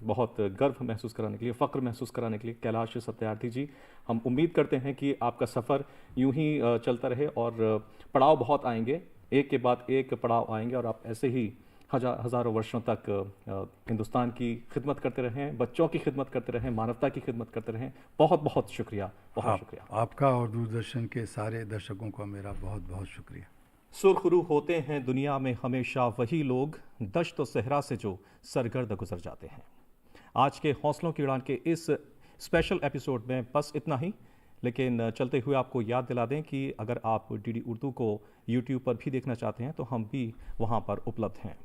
बहुत गर्व महसूस कराने के लिए, फ़ख्र महसूस कराने के लिए कैलाश सत्यार्थी जी। हम उम्मीद करते हैं कि आपका सफ़र यूं ही चलता रहे, और पड़ाव बहुत आएंगे, एक के बाद एक पड़ाव आएंगे, और आप ऐसे ही हज़ारों वर्षों तक हिंदुस्तान की खिदमत करते रहें, बच्चों की खिदमत करते रहें, मानवता की खिदमत करते रहें। बहुत बहुत शुक्रिया, बहुत शुक्रिया आपका, और दूरदर्शन के सारे दर्शकों का मेरा बहुत बहुत शुक्रिया। सुरखरू होते हैं दुनिया में हमेशा वही लोग, दश्त व सहरा से जो सरगर्द गुजर जाते हैं। आज के हौसलों की उड़ान के इस स्पेशल एपिसोड में बस इतना ही, लेकिन चलते हुए आपको याद दिला दें कि अगर आप डीडी उर्दू को यूट्यूब पर भी देखना चाहते हैं तो हम भी वहां पर उपलब्ध हैं।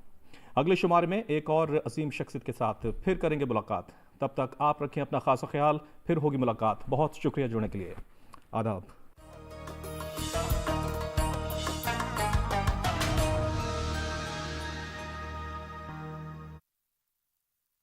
अगले शुमारे में एक और अजीम शख्सियत के साथ फिर करेंगे मुलाकात। तब तक आप रखें अपना खासा ख्याल, फिर होगी मुलाकात। बहुत शुक्रिया जुड़ने के लिए। आदाब।